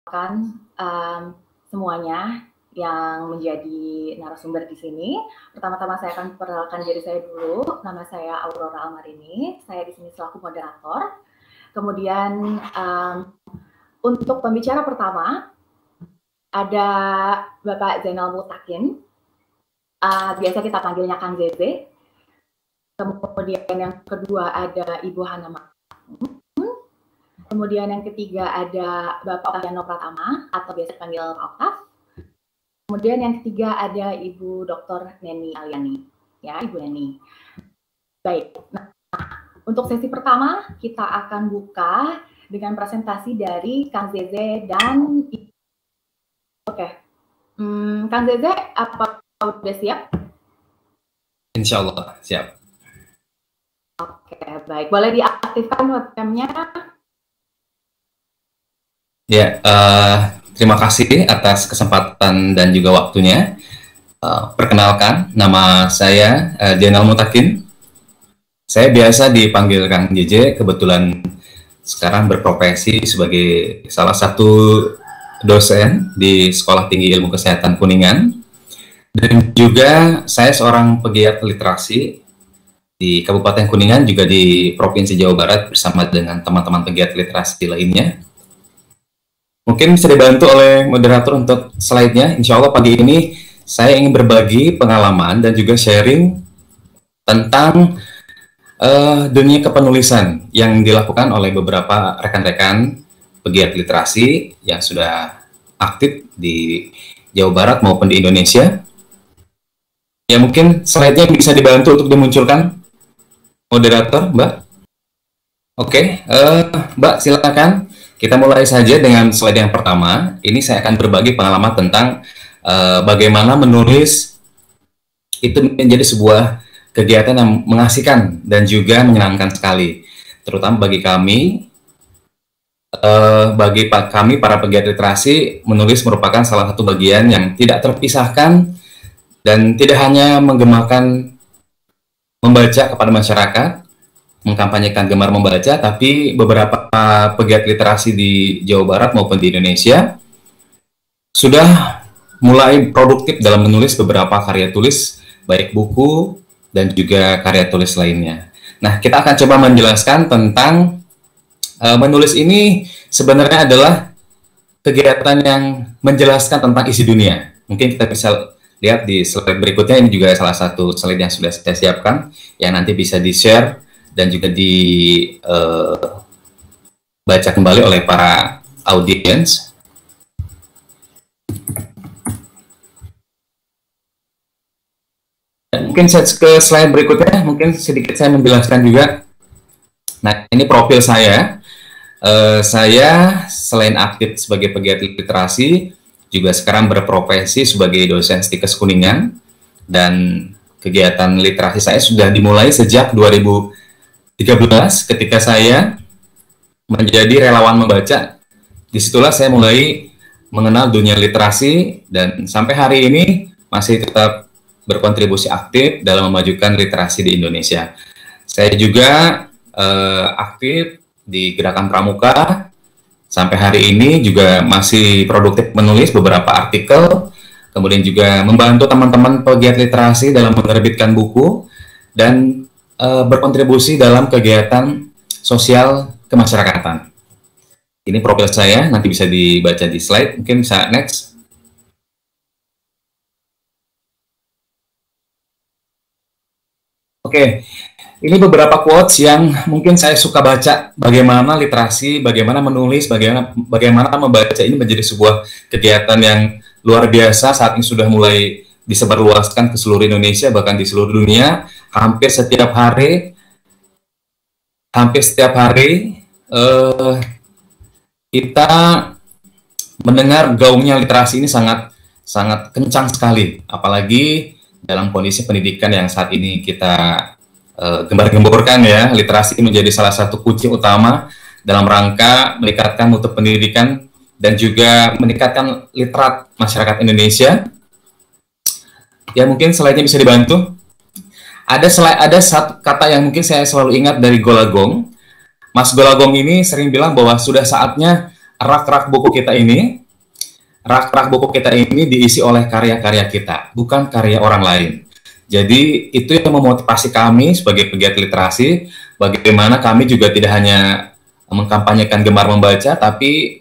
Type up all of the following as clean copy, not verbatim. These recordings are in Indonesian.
perkenalkan semuanya yang menjadi narasumber di sini. Pertama-tama saya akan perkenalkan diri saya dulu. Nama saya Aurora Almarini. Saya di sini selaku moderator. Kemudian untuk pembicara pertama ada Bapak Zainal Mutakin. Biasa kita panggilnya Kang Zeze. Kemudian yang kedua ada Ibu Hana Makmun. Kemudian yang ketiga ada Bapak Octaviano Pratama atau biasa dipanggil Pak Octav. Kemudian yang ketiga ada Ibu Dr. Neni Aliani, ya Ibu Neni. Baik, nah untuk sesi pertama kita akan buka dengan presentasi dari Kang Zeze dan Oke. Kang Zeze, apa udah siap? Insya Allah siap. Oke, baik. Boleh diaktifkan webcamnya? Ya, terima kasih atas kesempatan dan juga waktunya. Perkenalkan, nama saya Zainal Mutakin. Saya biasa dipanggil Kang JJ, kebetulan sekarang berprofesi sebagai salah satu dosen di Sekolah Tinggi Ilmu Kesehatan Kuningan. Dan juga saya seorang pegiat literasi di Kabupaten Kuningan, juga di Provinsi Jawa Barat bersama dengan teman-teman pegiat literasi lainnya. Mungkin bisa dibantu oleh moderator untuk slide-nya. Insya Allah pagi ini saya ingin berbagi pengalaman dan juga sharing tentang dunia kepenulisan yang dilakukan oleh beberapa rekan-rekan pegiat literasi yang sudah aktif di Jawa Barat maupun di Indonesia. Ya, mungkin slide-nya bisa dibantu untuk dimunculkan, moderator, Mbak. Oke, Mbak silakan. Kita mulai saja dengan slide yang pertama. Ini saya akan berbagi pengalaman tentang bagaimana menulis itu menjadi sebuah kegiatan yang mengasihkan dan juga menyenangkan sekali. Terutama bagi kami, para pegiat literasi, menulis merupakan salah satu bagian yang tidak terpisahkan dan tidak hanya menggemakan membaca kepada masyarakat, mengkampanyekan gemar membaca, tapi beberapa pegiat literasi di Jawa Barat maupun di Indonesia sudah mulai produktif dalam menulis beberapa karya tulis, baik buku dan juga karya tulis lainnya. Nah, kita akan coba menjelaskan tentang menulis ini sebenarnya adalah kegiatan yang menjelaskan tentang isi dunia. Mungkin kita bisa lihat di slide berikutnya, ini juga salah satu slide yang sudah saya siapkan, yang nanti bisa di-share dan juga dibaca kembali oleh para audiens. Dan mungkin saya ke slide berikutnya, mungkin sedikit saya menjelaskan juga. Nah, ini profil saya. Saya selain aktif sebagai pegiat literasi, juga sekarang berprofesi sebagai dosen Stikes Kuningan, dan kegiatan literasi saya sudah dimulai sejak 2013 ketika saya menjadi relawan membaca. Disitulah saya mulai mengenal dunia literasi dan sampai hari ini masih tetap berkontribusi aktif dalam memajukan literasi di Indonesia. Saya juga aktif di Gerakan Pramuka. Sampai hari ini juga masih produktif menulis beberapa artikel, kemudian juga membantu teman-teman pegiat literasi dalam menerbitkan buku dan berkontribusi dalam kegiatan sosial kemasyarakatan. Ini profil saya, nanti bisa dibaca di slide, mungkin bisa next. Oke, ini beberapa quotes yang mungkin saya suka baca, bagaimana literasi, bagaimana menulis, bagaimana membaca ini menjadi sebuah kegiatan yang luar biasa saat ini sudah mulai disebarluaskan ke seluruh Indonesia, bahkan di seluruh dunia. Hampir setiap hari kita mendengar gaungnya literasi ini sangat kencang sekali, apalagi dalam kondisi pendidikan yang saat ini kita gembar-gemborkan ya. Literasi menjadi salah satu kunci utama dalam rangka meningkatkan mutu pendidikan dan juga meningkatkan literat masyarakat Indonesia. Ya, mungkin slide-nya bisa dibantu. Ada satu kata yang mungkin saya selalu ingat dari Golagong. Mas Golagong ini sering bilang bahwa sudah saatnya rak-rak buku kita ini, rak-rak buku kita ini diisi oleh karya-karya kita, bukan karya orang lain. Jadi itu yang memotivasi kami sebagai pegiat literasi, bagaimana kami juga tidak hanya mengkampanyekan gemar membaca, tapi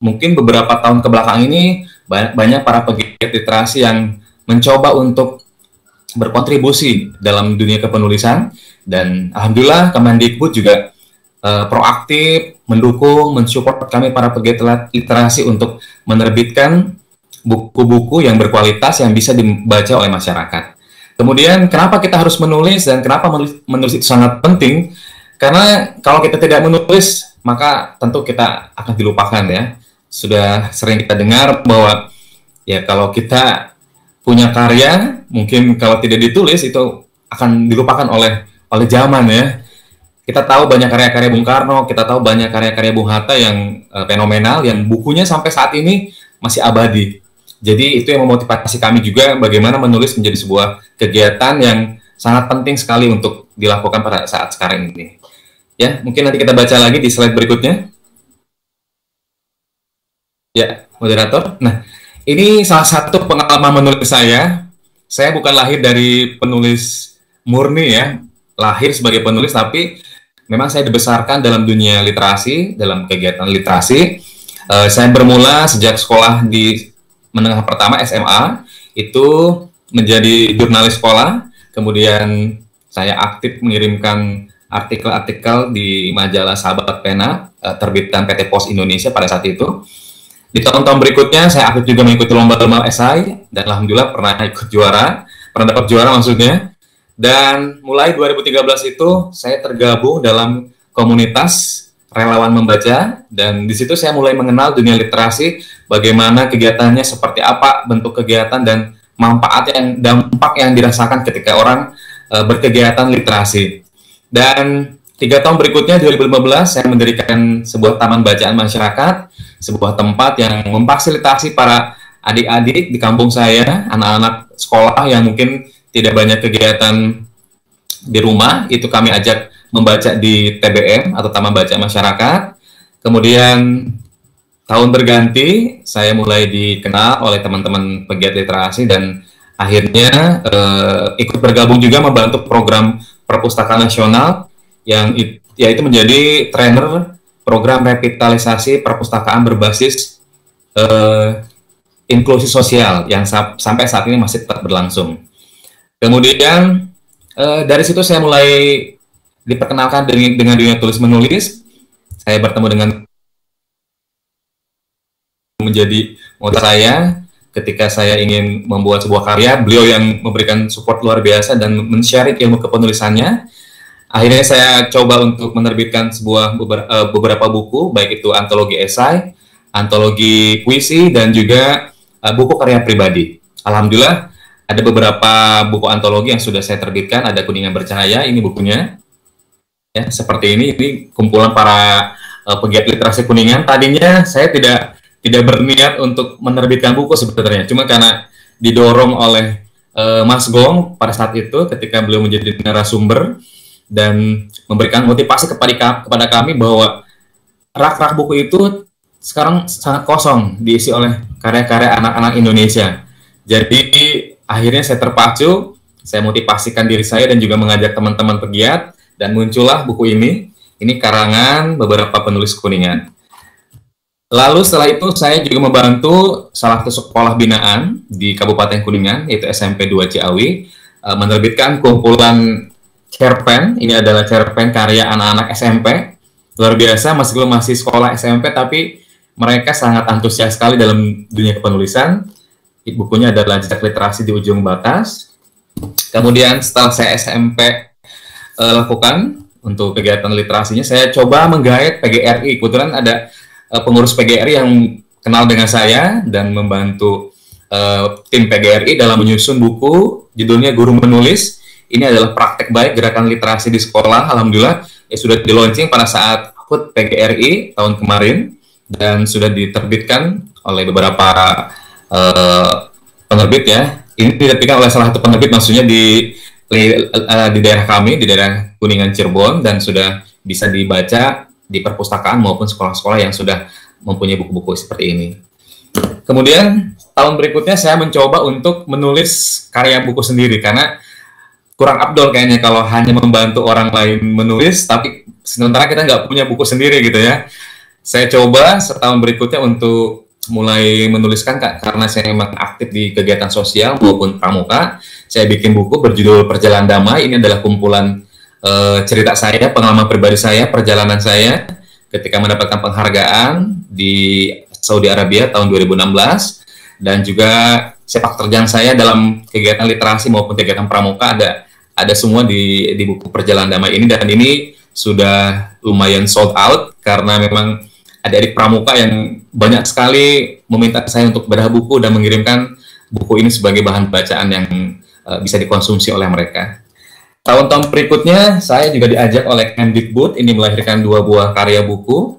mungkin beberapa tahun kebelakang ini banyak para pegiat literasi yang mencoba untuk berkontribusi dalam dunia kepenulisan, dan alhamdulillah Kemendikbud juga proaktif, mendukung, mensupport kami para pegiat literasi untuk menerbitkan buku-buku yang berkualitas yang bisa dibaca oleh masyarakat. Kemudian kenapa kita harus menulis dan kenapa menulis itu sangat penting? Karena kalau kita tidak menulis, maka tentu kita akan dilupakan ya. Sudah sering kita dengar bahwa ya kalau kita punya karya, mungkin kalau tidak ditulis itu akan dilupakan oleh zaman ya. Kita tahu banyak karya-karya Bung Karno, kita tahu banyak karya-karya Bung Hatta yang fenomenal, yang bukunya sampai saat ini masih abadi. Jadi itu yang memotivasi kami juga bagaimana menulis menjadi sebuah kegiatan yang sangat penting sekali untuk dilakukan pada saat sekarang ini. Ya, mungkin nanti kita baca lagi di slide berikutnya. Ya, moderator. Nah, ini salah satu pengalaman menulis saya. Saya bukan lahir dari penulis murni ya, lahir sebagai penulis, tapi memang saya dibesarkan dalam dunia literasi, dalam kegiatan literasi. Saya bermula sejak sekolah di menengah pertama SMA, itu menjadi jurnalis sekolah. Kemudian saya aktif mengirimkan artikel-artikel di majalah Sahabat Pena, terbitan PT Pos Indonesia pada saat itu. Di tahun-tahun berikutnya, saya aktif juga mengikuti lomba-lomba esai, dan alhamdulillah pernah ikut juara, pernah dapat juara maksudnya. Dan mulai 2013 itu saya tergabung dalam komunitas relawan membaca, dan di situ saya mulai mengenal dunia literasi, bagaimana kegiatannya, seperti apa bentuk kegiatan dan dampak yang dirasakan ketika orang berkegiatan literasi. Dan 3 tahun berikutnya 2015 saya mendirikan sebuah taman bacaan masyarakat, sebuah tempat yang memfasilitasi para adik-adik di kampung saya, anak-anak sekolah yang mungkin tidak banyak kegiatan di rumah, itu kami ajak membaca di TBM atau Taman Bacaan Masyarakat. Kemudian tahun berganti, saya mulai dikenal oleh teman-teman pegiat literasi dan akhirnya ikut bergabung juga membantu program Perpustakaan Nasional yang yaitu menjadi trainer program revitalisasi perpustakaan berbasis inklusi sosial yang sampai saat ini masih tetap berlangsung. Kemudian dari situ saya mulai diperkenalkan dengan dunia tulis menulis. Saya bertemu dengan menjadi motor saya ketika saya ingin membuat sebuah karya. Beliau yang memberikan support luar biasa dan men-sharing ilmu kepenulisannya. Akhirnya saya coba untuk menerbitkan beberapa buku, baik itu antologi esai, antologi puisi, dan juga buku karya pribadi. Alhamdulillah ada beberapa buku antologi yang sudah saya terbitkan. Ada Kuningan Bercahaya, ini bukunya. Ya, seperti ini kumpulan para pegiat literasi Kuningan. Tadinya saya tidak berniat untuk menerbitkan buku sebenarnya, cuma karena didorong oleh Mas Gong pada saat itu ketika beliau menjadi narasumber dan memberikan motivasi kepada kami bahwa rak-rak buku itu sekarang sangat kosong, diisi oleh karya-karya anak-anak Indonesia. Jadi akhirnya saya terpacu, saya motivasikan diri saya dan juga mengajak teman-teman pegiat, dan muncullah buku ini. Ini karangan beberapa penulis Kuningan. Lalu setelah itu saya juga membantu salah satu sekolah binaan di Kabupaten Kuningan, yaitu SMP 2 Ciawi, menerbitkan kumpulan cerpen. Ini adalah cerpen karya anak-anak SMP. Luar biasa, meskipun masih sekolah SMP, tapi mereka sangat antusias sekali dalam dunia kepenulisan. Bukunya adalah Jejak Literasi di Ujung Batas. Kemudian setelah saya SMP lakukan untuk kegiatan literasinya, saya coba menggait PGRI. Kebetulan ada pengurus PGRI yang kenal dengan saya dan membantu tim PGRI dalam menyusun buku, judulnya Guru Menulis. Ini adalah praktek baik gerakan literasi di sekolah. Alhamdulillah ya sudah di-launching pada saat HUT PGRI tahun kemarin dan sudah diterbitkan oleh beberapa penerbit ya. Ini diterbitkan oleh salah satu penerbit, maksudnya di daerah kami, di daerah Kuningan Cirebon, dan sudah bisa dibaca di perpustakaan maupun sekolah-sekolah yang sudah mempunyai buku-buku seperti ini. Kemudian tahun berikutnya saya mencoba untuk menulis karya buku sendiri, karena kurang abdol kayaknya kalau hanya membantu orang lain menulis, tapi sementara kita nggak punya buku sendiri gitu ya. Saya coba setahun berikutnya untuk mulai menuliskan, karena saya memang aktif di kegiatan sosial maupun pramuka. Saya bikin buku berjudul Perjalanan Damai. Ini adalah kumpulan cerita saya, pengalaman pribadi saya, perjalanan saya ketika mendapatkan penghargaan di Saudi Arabia tahun 2016, dan juga sepak terjang saya dalam kegiatan literasi maupun kegiatan pramuka ada semua di buku Perjalanan Damai ini. Dan ini sudah lumayan sold out karena memang adik-adik pramuka yang banyak sekali meminta saya untuk bedah buku dan mengirimkan buku ini sebagai bahan bacaan yang bisa dikonsumsi oleh mereka. Tahun-tahun berikutnya saya juga diajak oleh Kemdikbud ini melahirkan 2 buah karya buku.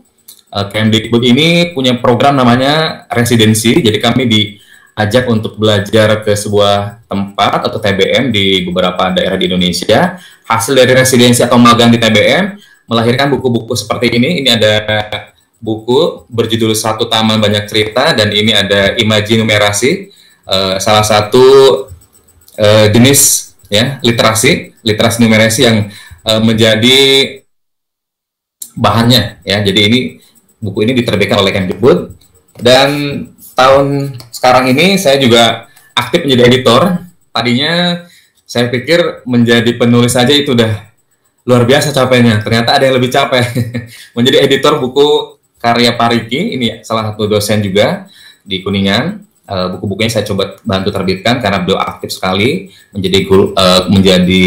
Kemdikbud ini punya program namanya residensi, jadi kami diajak untuk belajar ke sebuah tempat atau TBM di beberapa daerah di Indonesia. Hasil dari residensi atau magang di TBM melahirkan buku-buku seperti ini. Ini ada buku berjudul Satu Taman Banyak Cerita, dan ini ada imaji numerasi, salah satu jenis ya literasi numerasi yang menjadi bahannya ya. Jadi ini buku ini diterbitkan oleh Kemdikbud, dan tahun sekarang ini saya juga aktif menjadi editor. Tadinya saya pikir menjadi penulis saja itu udah luar biasa capeknya, ternyata ada yang lebih capek. Menjadi editor buku karya Pariki, ini salah satu dosen juga di Kuningan. Buku-bukunya saya coba bantu terbitkan karena beliau aktif sekali menjadi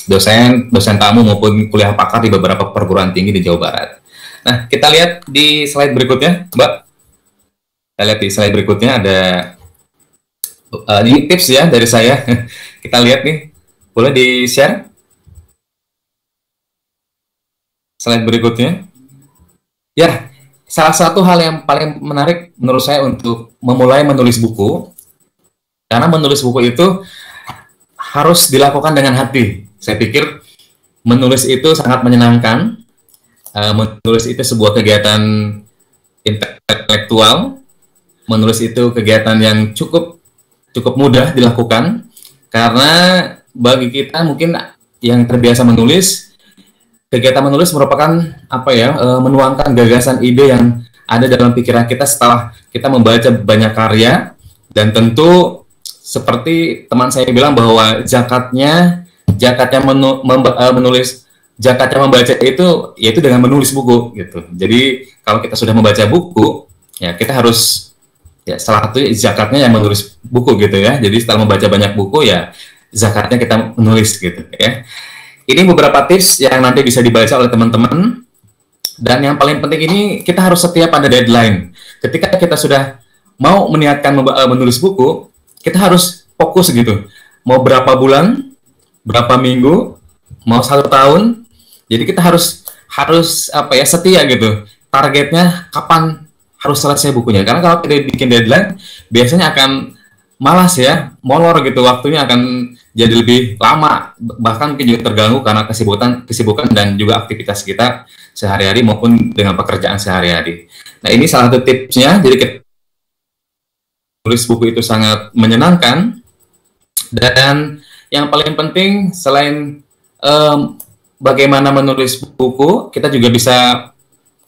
dosen tamu maupun kuliah pakar di beberapa perguruan tinggi di Jawa Barat. Nah, kita lihat di slide berikutnya, Mbak. Kita lihat di slide berikutnya ada ini tips ya dari saya. Kita lihat nih, boleh di-share slide berikutnya. Ya, salah satu hal yang paling menarik menurut saya untuk memulai menulis buku, karena menulis buku itu harus dilakukan dengan hati. Saya pikir menulis itu sangat menyenangkan. Menulis itu sebuah kegiatan intelektual. Menulis itu kegiatan yang cukup mudah dilakukan, karena bagi kita mungkin yang terbiasa menulis, kegiatan menulis merupakan menuangkan gagasan ide yang ada dalam pikiran kita setelah kita membaca banyak karya. Dan tentu seperti teman saya bilang bahwa zakatnya membaca itu yaitu dengan menulis buku gitu. Jadi kalau kita sudah membaca buku, ya kita harus salah satu zakatnya yang menulis buku gitu ya. Jadi setelah membaca banyak buku, ya zakatnya kita menulis gitu ya. Ini beberapa tips yang nanti bisa dibaca oleh teman-teman. Dan yang paling penting ini, kita harus setia pada deadline. Ketika kita sudah mau meniatkan menulis buku, kita harus fokus gitu. Mau berapa bulan, berapa minggu, mau 1 tahun. Jadi kita harus setia gitu. Targetnya kapan harus selesai bukunya. Karena kalau tidak bikin deadline, biasanya akan malas ya, molor gitu, waktunya akan jadi lebih lama, bahkan mungkin juga terganggu karena kesibukan dan juga aktivitas kita sehari-hari maupun dengan pekerjaan sehari-hari. Nah, ini salah satu tipsnya. Jadi tulis buku itu sangat menyenangkan, dan yang paling penting selain bagaimana menulis buku, kita juga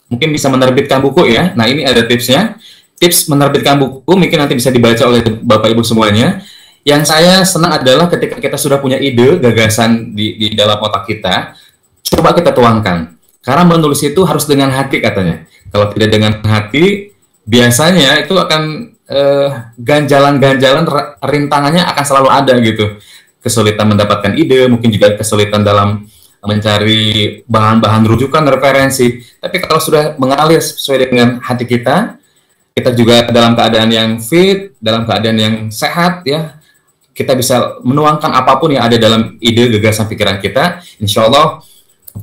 mungkin bisa menerbitkan buku ya. Nah, ini ada tipsnya. Tips menerbitkan buku mungkin nanti bisa dibaca oleh Bapak Ibu semuanya. Yang saya senang adalah ketika kita sudah punya ide, gagasan di dalam otak kita, coba kita tuangkan. Karena menulis itu harus dengan hati katanya. Kalau tidak dengan hati, biasanya itu akan ganjalan-ganjalan, rintangannya akan selalu ada gitu. Kesulitan mendapatkan ide, mungkin juga kesulitan dalam mencari bahan-bahan rujukan, referensi. Tapi kalau sudah mengalir sesuai dengan hati kita juga dalam keadaan yang fit, dalam keadaan yang sehat ya, kita bisa menuangkan apapun yang ada dalam ide, gagasan, pikiran kita. Insya Allah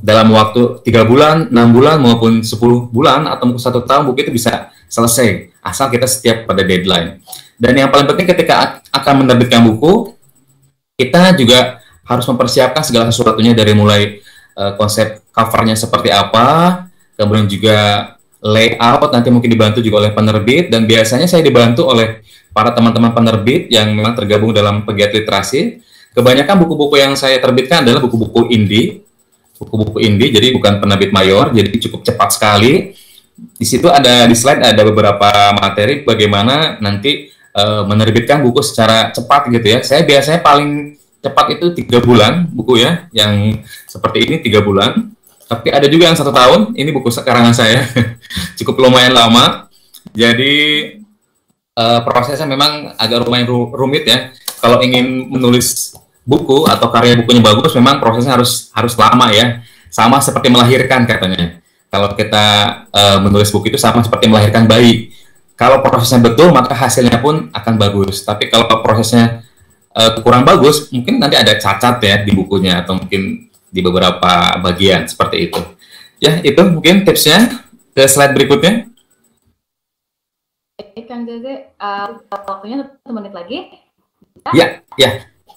dalam waktu 3 bulan, 6 bulan, maupun 10 bulan, atau 1 tahun, buku itu bisa selesai, asal kita setiap pada deadline. Dan yang paling penting ketika akan menerbitkan buku, kita juga harus mempersiapkan segala sesuatunya, dari mulai konsep covernya seperti apa, kemudian juga layout, nanti mungkin dibantu juga oleh penerbit, dan biasanya saya dibantu oleh para teman-teman penerbit yang memang tergabung dalam pegiat literasi. Kebanyakan buku-buku yang saya terbitkan adalah buku-buku indie, jadi bukan penerbit mayor, jadi cukup cepat sekali. Di situ ada, di slide ada beberapa materi bagaimana nanti menerbitkan buku secara cepat gitu ya. Saya biasanya paling cepat itu 3 bulan buku ya, yang seperti ini 3 bulan. Tapi ada juga yang 1 tahun. Ini buku karangan saya, cukup lumayan lama. Jadi prosesnya memang agak lumayan rumit ya. Kalau ingin menulis buku atau karya bukunya bagus, memang prosesnya harus lama ya. Sama seperti melahirkan katanya. Kalau kita menulis buku itu sama seperti melahirkan bayi. Kalau prosesnya betul, maka hasilnya pun akan bagus. Tapi kalau prosesnya kurang bagus, mungkin nanti ada cacat ya di bukunya, atau mungkin di beberapa bagian seperti itu. Ya, itu mungkin tipsnya. Ke slide berikutnya. Kang Zeze, waktunya 1 menit lagi. Ya.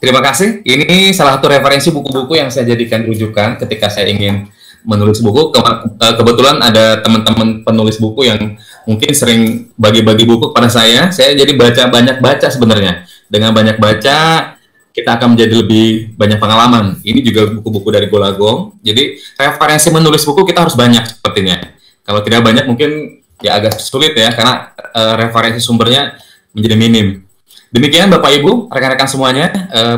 Terima kasih. Ini salah satu referensi buku-buku yang saya jadikan rujukan ketika saya ingin menulis buku. Kebetulan ada teman-teman penulis buku yang mungkin sering bagi-bagi buku kepada saya. Saya jadi banyak baca sebenarnya. Dengan banyak baca, kita akan menjadi lebih banyak pengalaman. Ini juga buku-buku dari Golagong. Jadi referensi menulis buku kita harus banyak sepertinya. Kalau tidak banyak mungkin ya agak sulit ya, karena referensi sumbernya menjadi minim. Demikian Bapak Ibu, rekan-rekan semuanya,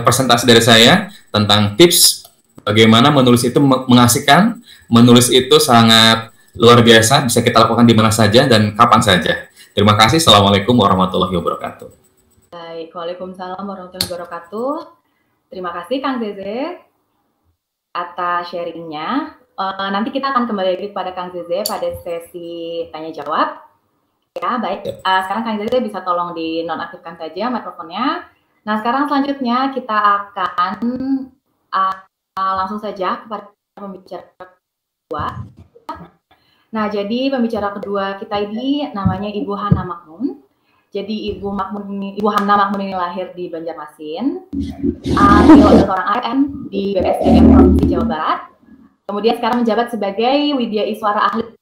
presentasi dari saya tentang tips bagaimana menulis itu mengasihkan, menulis itu sangat luar biasa, bisa kita lakukan di mana saja dan kapan saja. Terima kasih. Assalamualaikum warahmatullahi wabarakatuh. Baik, waalaikumsalam warahmatullahi wabarakatuh. Terima kasih Kang Zeze atas sharingnya. Nanti kita akan kembali lagi kepada Kang Zeze pada sesi tanya jawab. Ya, baik. Sekarang Kang Zeze bisa tolong dinonaktifkan saja mikrofonnya. Nah, sekarang selanjutnya kita akan langsung saja kepada pembicara kedua. Nah, jadi pembicara kedua kita ini namanya Ibu Hana Makmun. Jadi Ibu Hana Makmun ini lahir di Banjarmasin. Beliau adalah seorang ASN di BPSDM Provinsi Jawa Barat. Kemudian sekarang menjabat sebagai Widya Iswara Ahli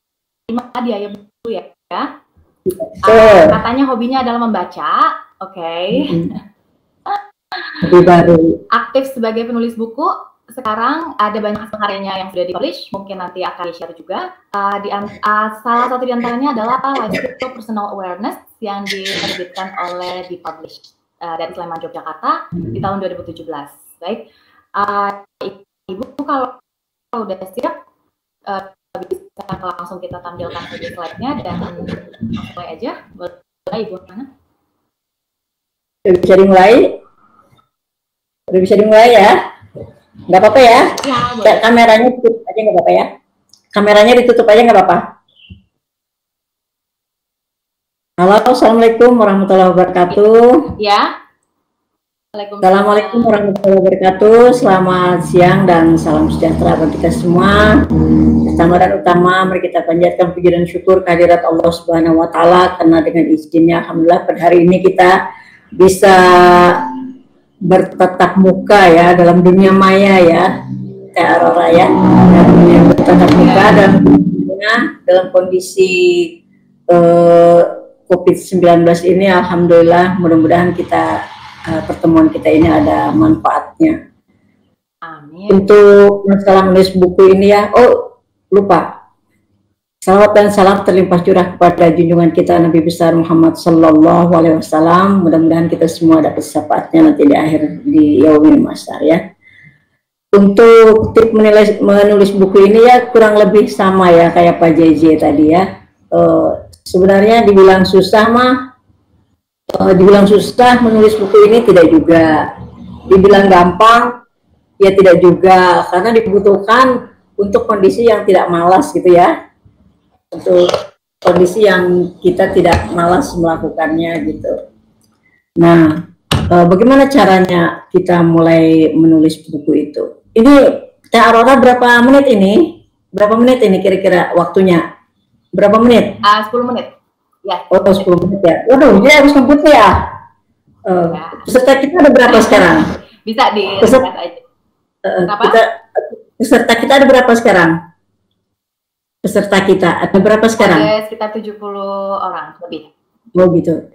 di Ayambu ya. Katanya hobinya adalah membaca, oke. Aktif sebagai penulis buku. Sekarang ada banyak karyanya yang sudah dipublish, mungkin nanti akan di-share juga. Salah satu di antaranya adalah Life Skill Personal Awareness yang diterbitkan oleh dipublish dari Sleman Yogyakarta di tahun 2017. Baik, Ibu kalau udah siap, bisa langsung kita tampilkan saja slide-nya dan mulai aja. Boleh Ibu mana? Udah bisa dimulai ya? Nggak apa-apa ya? Ya, kameranya ditutup aja nggak apa-apa ya? Kameranya ditutup aja nggak apa-apa? Halo, Assalamualaikum warahmatullahi wabarakatuh. Ya. Assalamualaikum warahmatullahi wabarakatuh. Selamat siang dan salam sejahtera bagi kita semua. Pertama dan utama, mari kita panjatkan puji dan syukur kehadirat Allah Subhanahu wa Ta'ala, karena dengan izinnya alhamdulillah pada hari ini kita bisa bertatap muka ya dalam dunia maya ya, Teh Aurora ya, bertatap muka dalam kondisi COVID-19 ini. Alhamdulillah, mudah-mudahan kita pertemuan kita ini ada manfaatnya. Amin. Untuk masalah menulis buku ini ya, lupa. Salawat dan salam terlimpah curah kepada junjungan kita Nabi besar Muhammad Sallallahu Alaihi Wasallam. Mudah-mudahan kita semua dapat syafaatnya nanti di akhir di yaumil mahsyar ya. Untuk tip menulis buku ini ya kurang lebih sama ya kayak Pak JJ tadi ya. Sebenarnya dibilang susah menulis buku ini tidak juga. Dibilang gampang ya tidak juga, karena dibutuhkan untuk kondisi yang tidak malas gitu ya. Untuk kondisi yang kita tidak malas melakukannya gitu. Nah, bagaimana caranya kita mulai menulis buku itu? Ini Teh Aurora berapa menit ini? Berapa menit ini kira-kira waktunya? Berapa menit? 10 menit. Ya. 10 menit ya. Waduh, ini harus ngebut ya. Peserta kita ada berapa sekarang? Bisa di peserta kita ada berapa sekarang? peserta kita? Ada berapa sekarang? Ada sekitar 70 orang lebih. Oh gitu.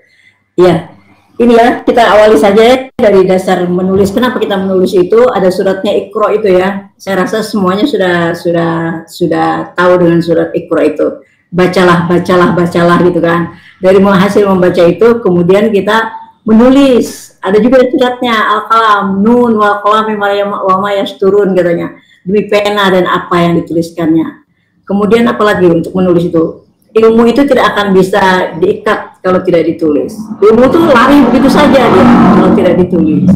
Ya, ini ya kita awali saja ya dari dasar menulis. Kenapa kita menulis itu? Ada suratnya Iqra itu ya. Saya rasa semuanya sudah tahu dengan surat Iqra itu. Bacalah, bacalah, bacalah gitu kan. Dari hasil membaca itu, kemudian kita menulis. Ada juga suratnya Al-Qalam, Nun wal qalami wa ma yasturun katanya. Demi pena dan apa yang dituliskannya. Kemudian apalagi untuk menulis itu? Ilmu itu tidak akan bisa diikat kalau tidak ditulis. Ilmu itu lari begitu saja dia kalau tidak ditulis.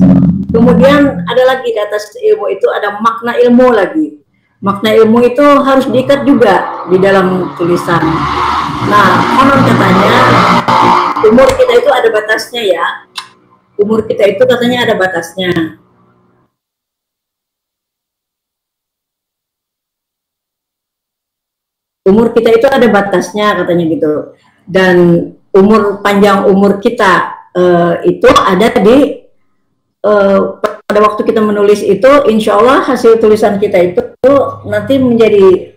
Kemudian ada lagi di atas ilmu itu ada makna ilmu lagi. Makna ilmu itu harus diikat juga di dalam tulisan. Nah, konon katanya umur kita itu ada batasnya ya. Umur kita itu katanya ada batasnya. Umur kita itu ada batasnya katanya gitu, dan panjang umur kita itu ada di pada waktu kita menulis itu, insya Allah hasil tulisan kita itu nanti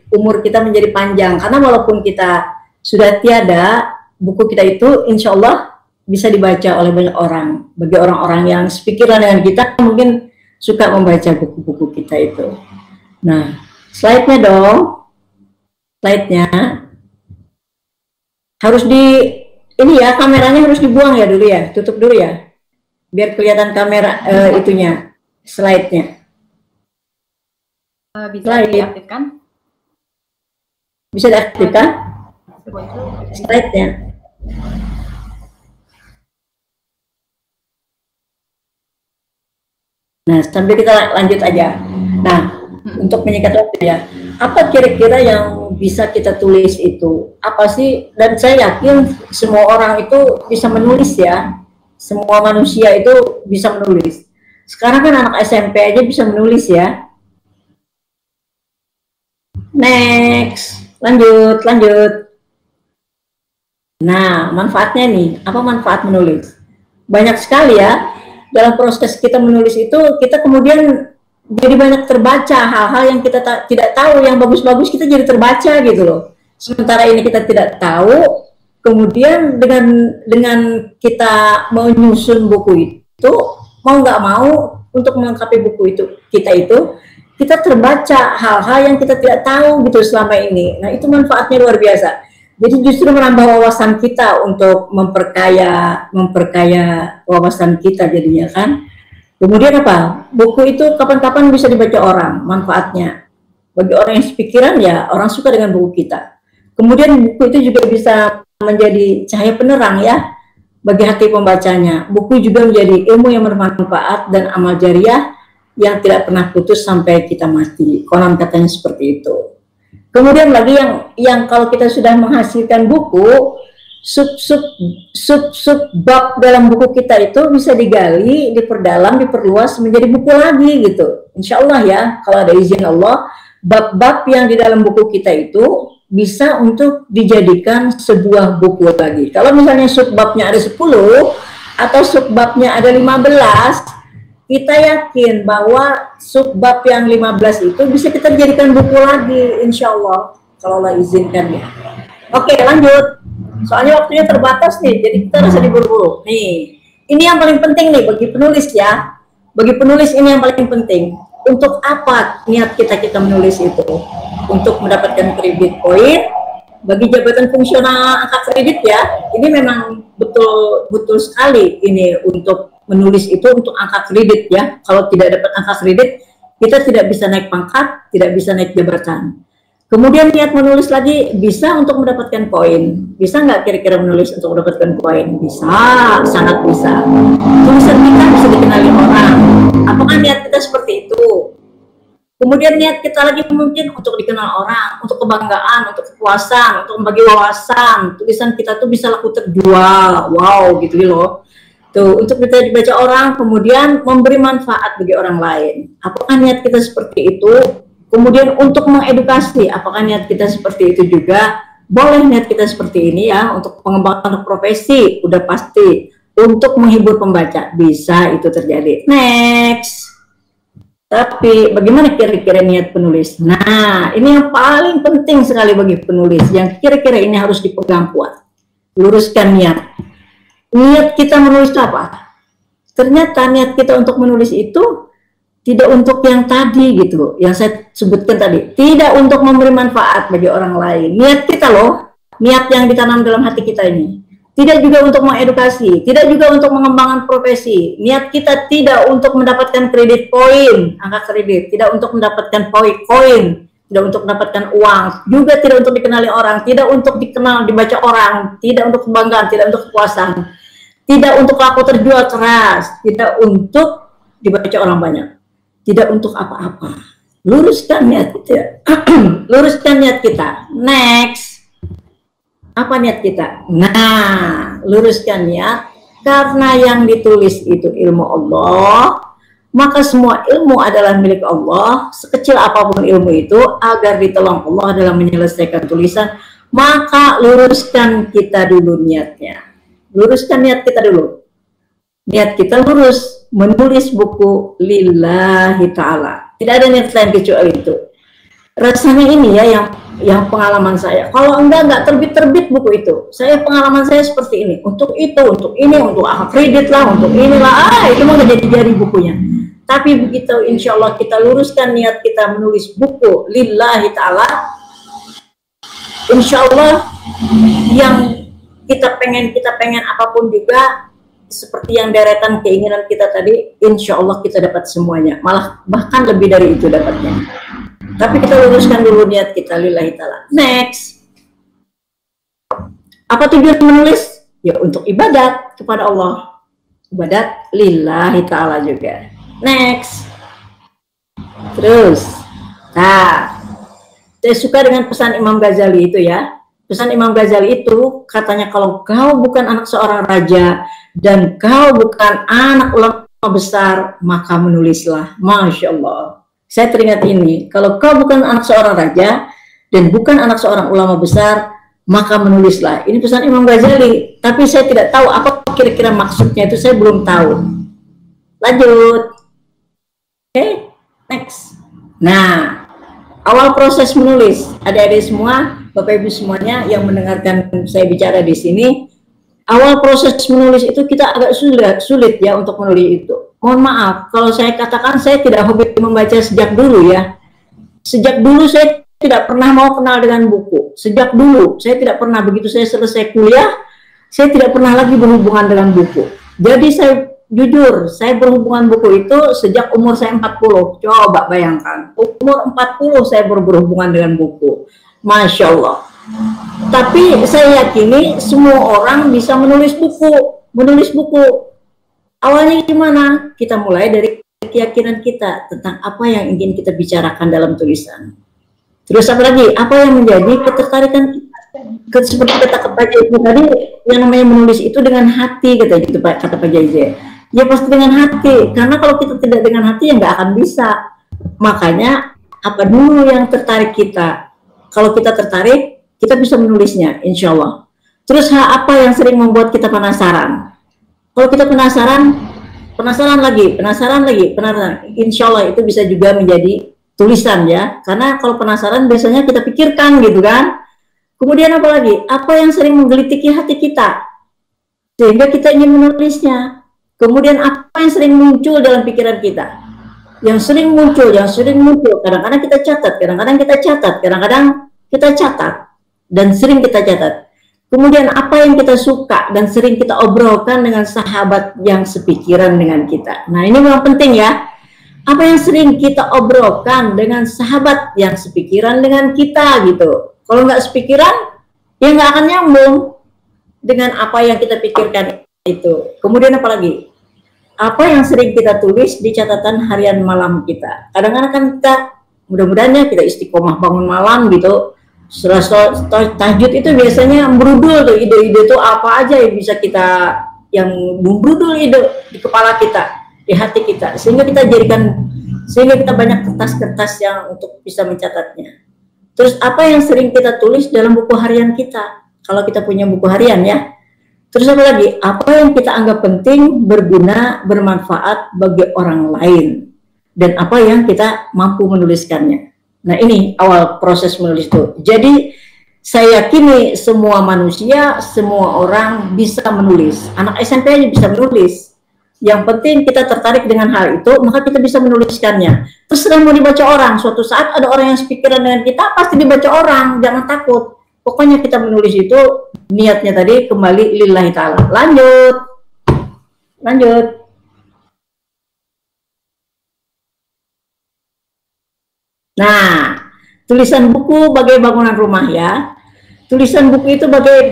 umur kita menjadi panjang, karena walaupun kita sudah tiada, buku kita itu insya Allah bisa dibaca oleh banyak orang. Bagi orang-orang yang sepikiran dengan kita mungkin suka membaca buku-buku kita itu. Nah, slide-nya dong. Slide-nya harus ini ya, kameranya harus dibuang ya dulu ya, tutup dulu ya, biar kelihatan kamera itunya, slide-nya. Bisa diaktifkan? Bisa diaktifkan? Slide-nya. Nah, sambil kita lanjut aja. Nah, untuk menyingkat waktu ya, apa kira-kira yang bisa kita tulis itu? Apa sih? Dan saya yakin semua orang itu bisa menulis ya. Semua manusia itu bisa menulis. Sekarang kan anak SMP aja bisa menulis ya. Next, lanjut. Nah, manfaatnya nih, apa manfaat menulis? Banyak sekali ya. Dalam proses kita menulis itu, kita kemudian jadi banyak terbaca hal-hal yang kita tidak tahu, yang bagus-bagus kita jadi terbaca gitu loh. Sementara ini kita tidak tahu, kemudian dengan kita menyusun buku itu, mau nggak mau untuk melengkapi buku itu kita terbaca hal-hal yang kita tidak tahu gitu selama ini. Nah, itu manfaatnya luar biasa. Jadi justru menambah wawasan kita untuk memperkaya wawasan kita jadinya kan. Kemudian apa? Buku itu kapan-kapan bisa dibaca orang, manfaatnya. Bagi orang yang sepikiran ya, orang suka dengan buku kita. Kemudian buku itu juga bisa menjadi cahaya penerang ya, bagi hati pembacanya. Buku juga menjadi ilmu yang bermanfaat dan amal jariah yang tidak pernah putus sampai kita mati. Konon katanya seperti itu. Kemudian lagi yang kalau kita sudah menghasilkan buku, sub bab dalam buku kita itu bisa digali, diperdalam, diperluas menjadi buku lagi gitu. Insya Allah ya, kalau ada izin Allah, bab-bab yang di dalam buku kita itu bisa untuk dijadikan sebuah buku lagi. Kalau misalnya subbabnya ada 10 atau subbabnya ada 15, kita yakin bahwa subbab yang 15 itu bisa kita jadikan buku lagi, insya Allah, kalau Allah izinkan ya. Oke, lanjut. Soalnya waktunya terbatas nih, jadi kita harus diburu-buru. Nih, ini yang paling penting nih bagi penulis ya. Bagi penulis ini yang paling penting. Untuk apa niat kita menulis itu? Untuk mendapatkan kredit poin. Bagi jabatan fungsional angka kredit ya, ini memang betul sekali ini untuk menulis itu untuk angka kredit ya. Kalau tidak dapat angka kredit, kita tidak bisa naik pangkat, tidak bisa naik jabatan. Kemudian niat menulis lagi bisa untuk mendapatkan poin. Bisa nggak kira-kira menulis untuk mendapatkan poin? Bisa, sangat bisa. Tulisan kita bisa dikenali orang. Apakah niat kita seperti itu? Kemudian niat kita lagi mungkin untuk dikenal orang, untuk kebanggaan, untuk kepuasan, untuk membagi wawasan. Tulisan kita tuh bisa laku terjual. Wow, gitu loh. Tuh, untuk kita dibaca orang, kemudian memberi manfaat bagi orang lain. Apakah niat kita seperti itu? Kemudian untuk mengedukasi, apakah niat kita seperti itu juga? Boleh niat kita seperti ini ya, untuk pengembangan profesi, udah pasti. Untuk menghibur pembaca, bisa itu terjadi. Next. Tapi bagaimana kira-kira niat penulis? Nah, ini yang paling penting sekali bagi penulis, yang kira-kira ini harus dipegang kuat. Luruskan niat. Niat kita menulis itu apa? Ternyata niat kita untuk menulis itu tidak untuk yang tadi gitu, yang saya sebutkan tadi. Tidak untuk memberi manfaat bagi orang lain. Niat kita loh, niat yang ditanam dalam hati kita ini. Tidak juga untuk mengedukasi, tidak juga untuk mengembangkan profesi. Niat kita tidak untuk mendapatkan kredit poin, angka kredit, tidak untuk mendapatkan koin, tidak untuk mendapatkan uang, juga tidak untuk dikenali orang, tidak untuk dikenal, dibaca orang, tidak untuk kebanggaan, tidak untuk kepuasan, tidak untuk laku terjual keras, tidak untuk dibaca orang banyak, tidak untuk apa-apa. Luruskan niat kita. Luruskan niat kita. Next. Apa niat kita? Nah, luruskan niat, karena yang ditulis itu ilmu Allah, maka semua ilmu adalah milik Allah, sekecil apapun ilmu itu, agar ditolong Allah dalam menyelesaikan tulisan, maka luruskan kita dulu niatnya. Luruskan niat kita dulu. Niat kita lurus, menulis buku lillahi ta'ala. Tidak ada niat lain kecuali itu. Rasanya ini ya yang pengalaman saya. Kalau enggak terbit buku itu. Pengalaman saya seperti ini. Untuk itu, untuk ini, untuk kredit lah, untuk inilah. Itu mah nggak jadi bukunya. Tapi begitu insya Allah kita luruskan niat kita menulis buku lillahi ta'ala, insya Allah yang kita pengen apapun juga, seperti yang deretan keinginan kita tadi, insya Allah kita dapat semuanya. Malah bahkan lebih dari itu dapatnya. Tapi kita luruskan dulu niat kita lillahi ta'ala. Next. Apa tujuan menulis? Ya untuk ibadat kepada Allah. Ibadat lillahi ta'ala juga. Next. Terus. Nah, saya suka dengan pesan Imam Ghazali itu ya. Pesan Imam Ghazali itu katanya, kalau kau bukan anak seorang raja dan kau bukan anak ulama besar, maka menulislah. Masya Allah. Saya teringat ini, kalau kau bukan anak seorang raja dan bukan anak seorang ulama besar, maka menulislah. Ini pesan Imam Ghazali, tapi saya tidak tahu apa kira-kira maksudnya, itu saya belum tahu. Lanjut. Oke, next. Nah, awal proses menulis, adik-adik semua, Bapak Ibu semuanya yang mendengarkan saya bicara di sini, awal proses menulis itu kita agak sulit ya untuk menulis itu. Mohon maaf, kalau saya katakan saya tidak hobi membaca sejak dulu ya. Sejak dulu saya tidak pernah mau kenal dengan buku. Sejak dulu saya tidak pernah, begitu saya selesai kuliah, saya tidak pernah lagi berhubungan dengan buku. Jadi saya jujur, saya berhubungan buku itu sejak umur saya 40. Coba bayangkan, umur 40 saya berhubungan dengan buku. Masya Allah. Tapi saya yakini semua orang bisa menulis buku. Awalnya gimana? Kita mulai dari keyakinan kita tentang apa yang ingin kita bicarakan dalam tulisan. Terus apa lagi? Apa yang menjadi ketertarikan kita? Seperti kata Pak Jaije tadi, yang namanya menulis itu dengan hati, kata Pak Jaije. Ya pasti dengan hati, karena kalau kita tidak dengan hati ya nggak akan bisa. Makanya apa dulu yang tertarik kita? Kalau kita tertarik, kita bisa menulisnya, insya Allah. Terus apa yang sering membuat kita penasaran? Kalau kita penasaran lagi, insya Allah itu bisa juga menjadi tulisan ya. Karena kalau penasaran biasanya kita pikirkan gitu kan. Kemudian apa lagi? Apa yang sering menggelitiki hati kita sehingga kita ingin menulisnya. Kemudian apa yang sering muncul dalam pikiran kita? Yang sering muncul. Kadang-kadang kita catat, kadang-kadang kita catat dan sering kita catat. Kemudian apa yang kita suka dan sering kita obrolkan dengan sahabat yang sepikiran dengan kita. Nah ini memang penting ya. Apa yang sering kita obrolkan dengan sahabat yang sepikiran dengan kita gitu. Kalau nggak sepikiran, ya nggak akan nyambung dengan apa yang kita pikirkan itu. Kemudian apa lagi? Apa yang sering kita tulis di catatan harian malam kita. Kadang-kadang kan kita, mudah-mudahan kita istiqomah bangun malam gitu. Setelah tahajud itu biasanya berudul tuh, ide-ide itu apa aja yang bisa kita, yang berudul ide di kepala kita, di hati kita, sehingga kita banyak kertas-kertas yang untuk bisa mencatatnya. Terus apa yang sering kita tulis dalam buku harian kita, kalau kita punya buku harian ya. Terus apa lagi? Apa yang kita anggap penting, berguna, bermanfaat bagi orang lain. dan apa yang kita mampu menuliskannya. Nah, ini awal proses menulis itu. Jadi saya yakini semua manusia, semua orang bisa menulis. Anak SMP aja bisa menulis. Yang penting kita tertarik dengan hal itu, maka kita bisa menuliskannya. Terserah mau dibaca orang. Suatu saat ada orang yang sepikiran dengan kita, pasti dibaca orang. Jangan takut. Pokoknya kita menulis itu, niatnya tadi kembali lillahi ta'ala. Lanjut. Lanjut. Nah, tulisan buku bagai bangunan rumah ya. Tulisan buku itu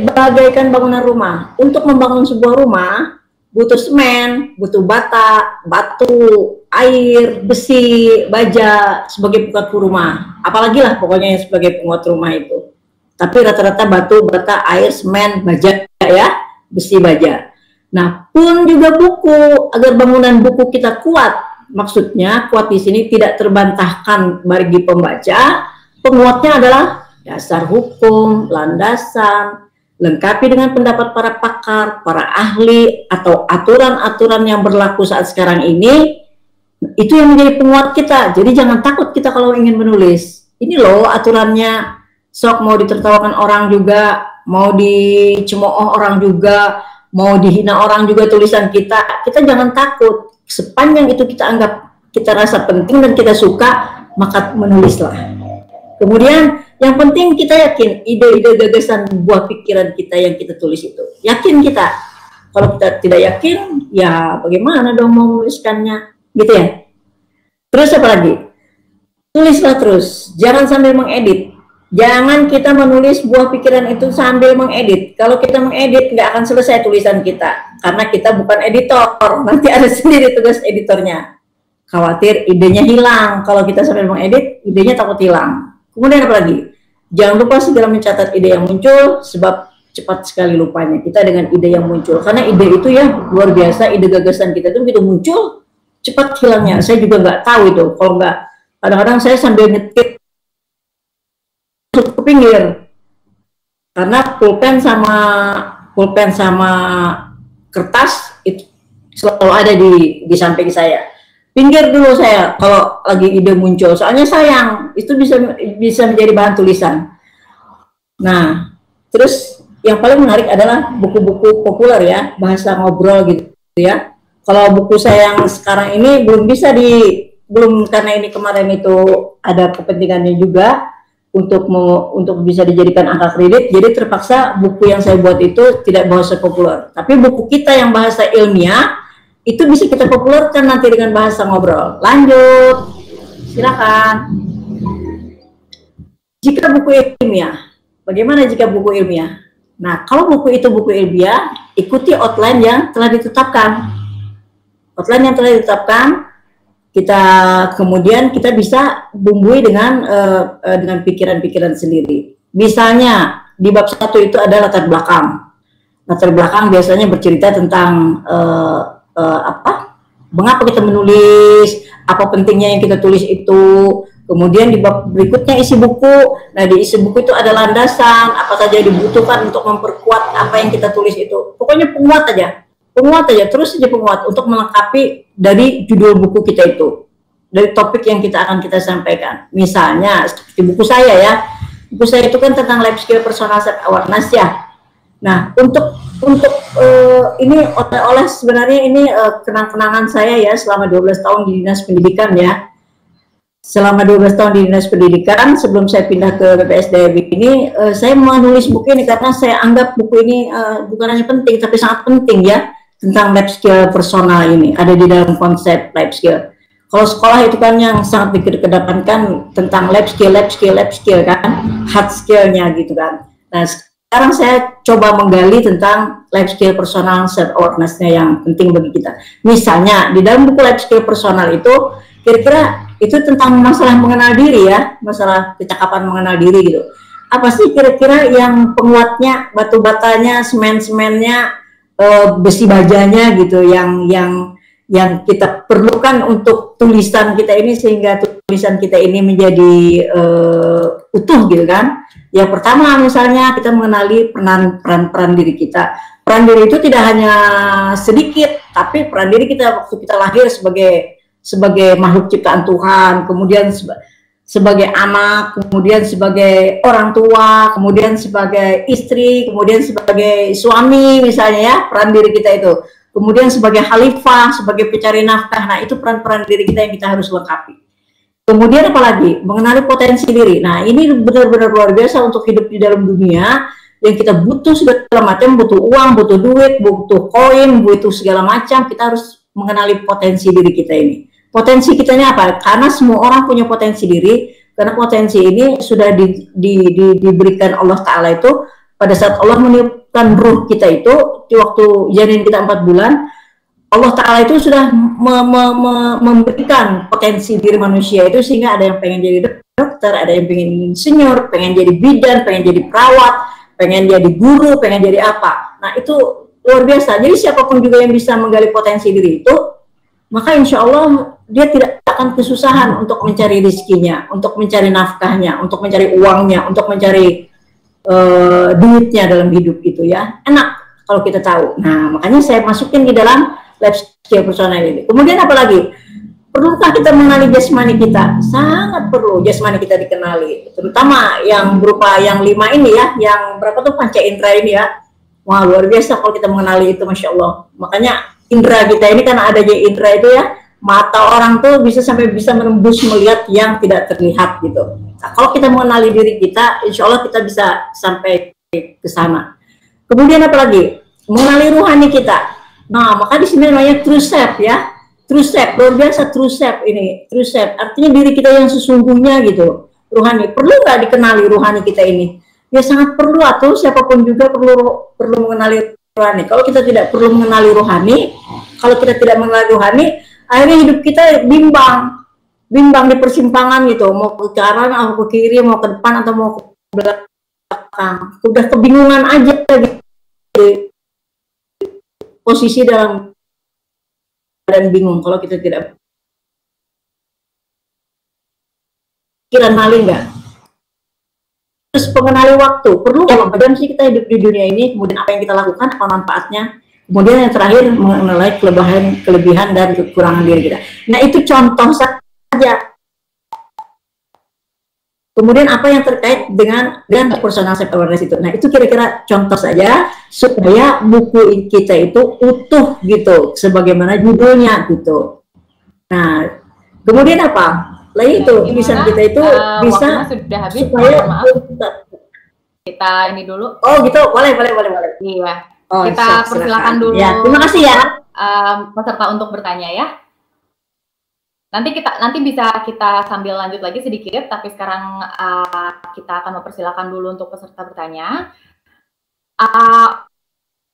bagaikan bangunan rumah. Untuk membangun sebuah rumah, butuh semen, butuh bata, batu, air, besi, baja sebagai penguat rumah. Apalagi lah pokoknya yang sebagai penguat rumah itu. Tapi rata-rata batu, bata, air, semen, baja ya, besi, baja. Nah, pun juga buku, agar bangunan buku kita kuat. Maksudnya kuat di sini tidak terbantahkan bagi pembaca. Penguatnya adalah dasar hukum, landasan, lengkapi dengan pendapat para pakar, para ahli, atau aturan-aturan yang berlaku saat sekarang ini. Itu yang menjadi penguat kita. Jadi jangan takut kita kalau ingin menulis. Ini loh aturannya. Sok mau ditertawakan orang juga, mau dicemooh orang juga, mau dihina orang juga tulisan kita. Kita jangan takut. Sepanjang itu kita anggap, kita rasa penting dan kita suka, maka menulislah. Kemudian yang penting kita yakin ide-ide gagasan buah pikiran kita yang kita tulis itu. Yakin kita. Kalau kita tidak yakin, ya bagaimana dong mau menuliskannya? Gitu ya. Terus apa lagi? Tulislah terus. Jangan sambil mengedit. Jangan kita menulis buah pikiran itu sambil mengedit. Kalau kita mengedit, nggak akan selesai tulisan kita. Karena kita bukan editor. Nanti ada sendiri tugas editornya. Khawatir idenya hilang. Kalau kita sambil mengedit, idenya takut hilang. Kemudian apa lagi? Jangan lupa segera mencatat ide yang muncul, sebab cepat sekali lupanya kita dengan ide yang muncul. Karena ide itu ya luar biasa, ide gagasan kita itu begitu muncul, cepat hilangnya. Saya juga nggak tahu itu. Kalau nggak, kadang-kadang saya sambil ngetik ke pinggir. Karena pulpen sama kertas itu selalu ada di samping saya. Pinggir dulu saya kalau lagi ide muncul, soalnya sayang itu bisa menjadi bahan tulisan. Nah, terus yang paling menarik adalah buku-buku populer ya, bahasa ngobrol gitu ya. Kalau buku saya yang sekarang ini belum karena ini kemarin itu ada kepentingannya juga untuk bisa dijadikan angka kredit, jadi terpaksa buku yang saya buat itu tidak bahasa populer. Tapi buku kita yang bahasa ilmiah itu bisa kita populerkan nanti dengan bahasa ngobrol. Lanjut, silakan. Jika buku ilmiah, bagaimana jika buku ilmiah? Nah, kalau buku itu buku ilmiah, ikuti outline yang telah ditetapkan. Outline yang telah ditetapkan, kemudian kita bisa bumbui dengan pikiran-pikiran sendiri. Misalnya di bab 1 itu ada latar belakang. Latar belakang biasanya bercerita tentang mengapa kita menulis, apa pentingnya yang kita tulis itu. Kemudian di bab berikutnya isi buku. Nah, di isi buku itu ada landasan, apa saja yang dibutuhkan untuk memperkuat apa yang kita tulis itu. Pokoknya penguat aja, terus saja penguat untuk melengkapi dari judul buku kita itu, dari topik yang kita sampaikan. Misalnya seperti buku saya ya, buku saya itu kan tentang life skill personal self awareness ya. Nah, untuk ini oleh sebenarnya ini kenang-kenangan saya ya selama 12 tahun di Dinas Pendidikan ya. Selama 12 tahun di Dinas Pendidikan, sebelum saya pindah ke BPSDM ini, saya menulis buku ini karena saya anggap buku ini bukan hanya penting, tapi sangat penting ya, tentang life skill personal ini, ada di dalam konsep life skill. Kalau sekolah itu kan yang sangat dikedepankan tentang life skill kan, hard skill-nya gitu kan. Nah, sekarang saya coba menggali tentang life skill personal self awareness-nya yang penting bagi kita. Misalnya di dalam buku life skill personal itu kira-kira itu tentang masalah mengenal diri ya, masalah kecakapan mengenal diri gitu. Apa sih kira-kira yang penguatnya, batu batanya, semen-semennya, besi bajanya gitu, yang kita perlukan untuk tulisan kita ini sehingga tulisan kita ini menjadi utuh gitu kan. Yang pertama misalnya kita mengenali peran diri kita. Peran diri itu tidak hanya sedikit, tapi peran diri kita waktu kita lahir sebagai sebagai makhluk ciptaan Tuhan, kemudian sebagai anak, kemudian sebagai orang tua, kemudian sebagai istri, kemudian sebagai suami misalnya ya, peran diri kita itu. Kemudian sebagai khalifah, sebagai pencari nafkah. Nah, itu peran-peran diri kita yang kita harus lengkapi. Kemudian apalagi? Mengenali potensi diri. Nah, ini benar-benar luar biasa untuk hidup di dalam dunia yang kita butuh segala macam, butuh uang, butuh duit, butuh koin, butuh segala macam. Kita harus mengenali potensi diri kita ini. Potensi kita ini apa? Karena semua orang punya potensi diri, karena potensi ini sudah diberikan Allah Ta'ala itu pada saat Allah meniupkan ruh kita itu, di waktu janin kita 4 bulan, Allah Ta'ala itu sudah memberikan potensi diri manusia itu, sehingga ada yang pengen jadi dokter, ada yang pengen insinyur, pengen jadi bidan, pengen jadi perawat, pengen jadi guru, pengen jadi apa. Nah, itu luar biasa. Jadi siapapun juga yang bisa menggali potensi diri itu, maka insya Allah dia tidak akan kesusahan untuk mencari rizkinya, untuk mencari nafkahnya, untuk mencari uangnya, untuk mencari duitnya dalam hidup itu ya. Enak kalau kita tahu. Nah, makanya saya masukin di dalam life skill personal ini. Kemudian apalagi? Perlukah kita mengenali jasmani kita? Sangat perlu jasmani kita dikenali. Terutama yang berupa yang 5 ini ya, yang berapa tuh panca indera ini ya. Wah, luar biasa kalau kita mengenali itu, Masya Allah. Makanya indera kita ini kan ada aja indera itu ya, mata orang tuh bisa sampai bisa menembus melihat yang tidak terlihat gitu. Nah, kalau kita mengenali diri kita, insya Allah kita bisa sampai ke sana. Kemudian apalagi? Mengenali ruhani kita. Nah, maka di sini namanya true self ya. True self, luar biasa true self ini. True self, artinya diri kita yang sesungguhnya gitu. Ruhani, perlu nggak dikenali ruhani kita ini? Ya sangat perlu, atau siapapun juga perlu mengenali rohani. Kalau kita tidak perlu mengenali rohani, kalau kita tidak mengenali rohani, akhirnya hidup kita bimbang di persimpangan gitu, mau ke kanan atau ke kiri, mau ke depan atau mau ke belakang, udah kebingungan aja gitu. Posisi dalam dan bingung kalau kita tidak kira nali enggak. Terus pengenali waktu, perlu berapa jam sih kita hidup di dunia ini, kemudian apa yang kita lakukan, apa manfaatnya. Kemudian yang terakhir mengenai kelebihan dan kekurangan diri kita. Nah, itu contoh saja. Kemudian apa yang terkait dengan personal self awareness itu. Nah, itu kira-kira contoh saja supaya buku kita itu utuh gitu, sebagaimana judulnya gitu. Nah, kemudian apa? Lah itu tulisan kita itu bisa sudah habis, supaya maaf. Kita ini dulu. Oh gitu, boleh. Iya. Oh, kita persilakan dulu. Ya, terima kasih ya. Peserta untuk bertanya ya. Nanti bisa kita sambil lanjut lagi sedikit, tapi sekarang kita akan mempersilakan dulu untuk peserta bertanya.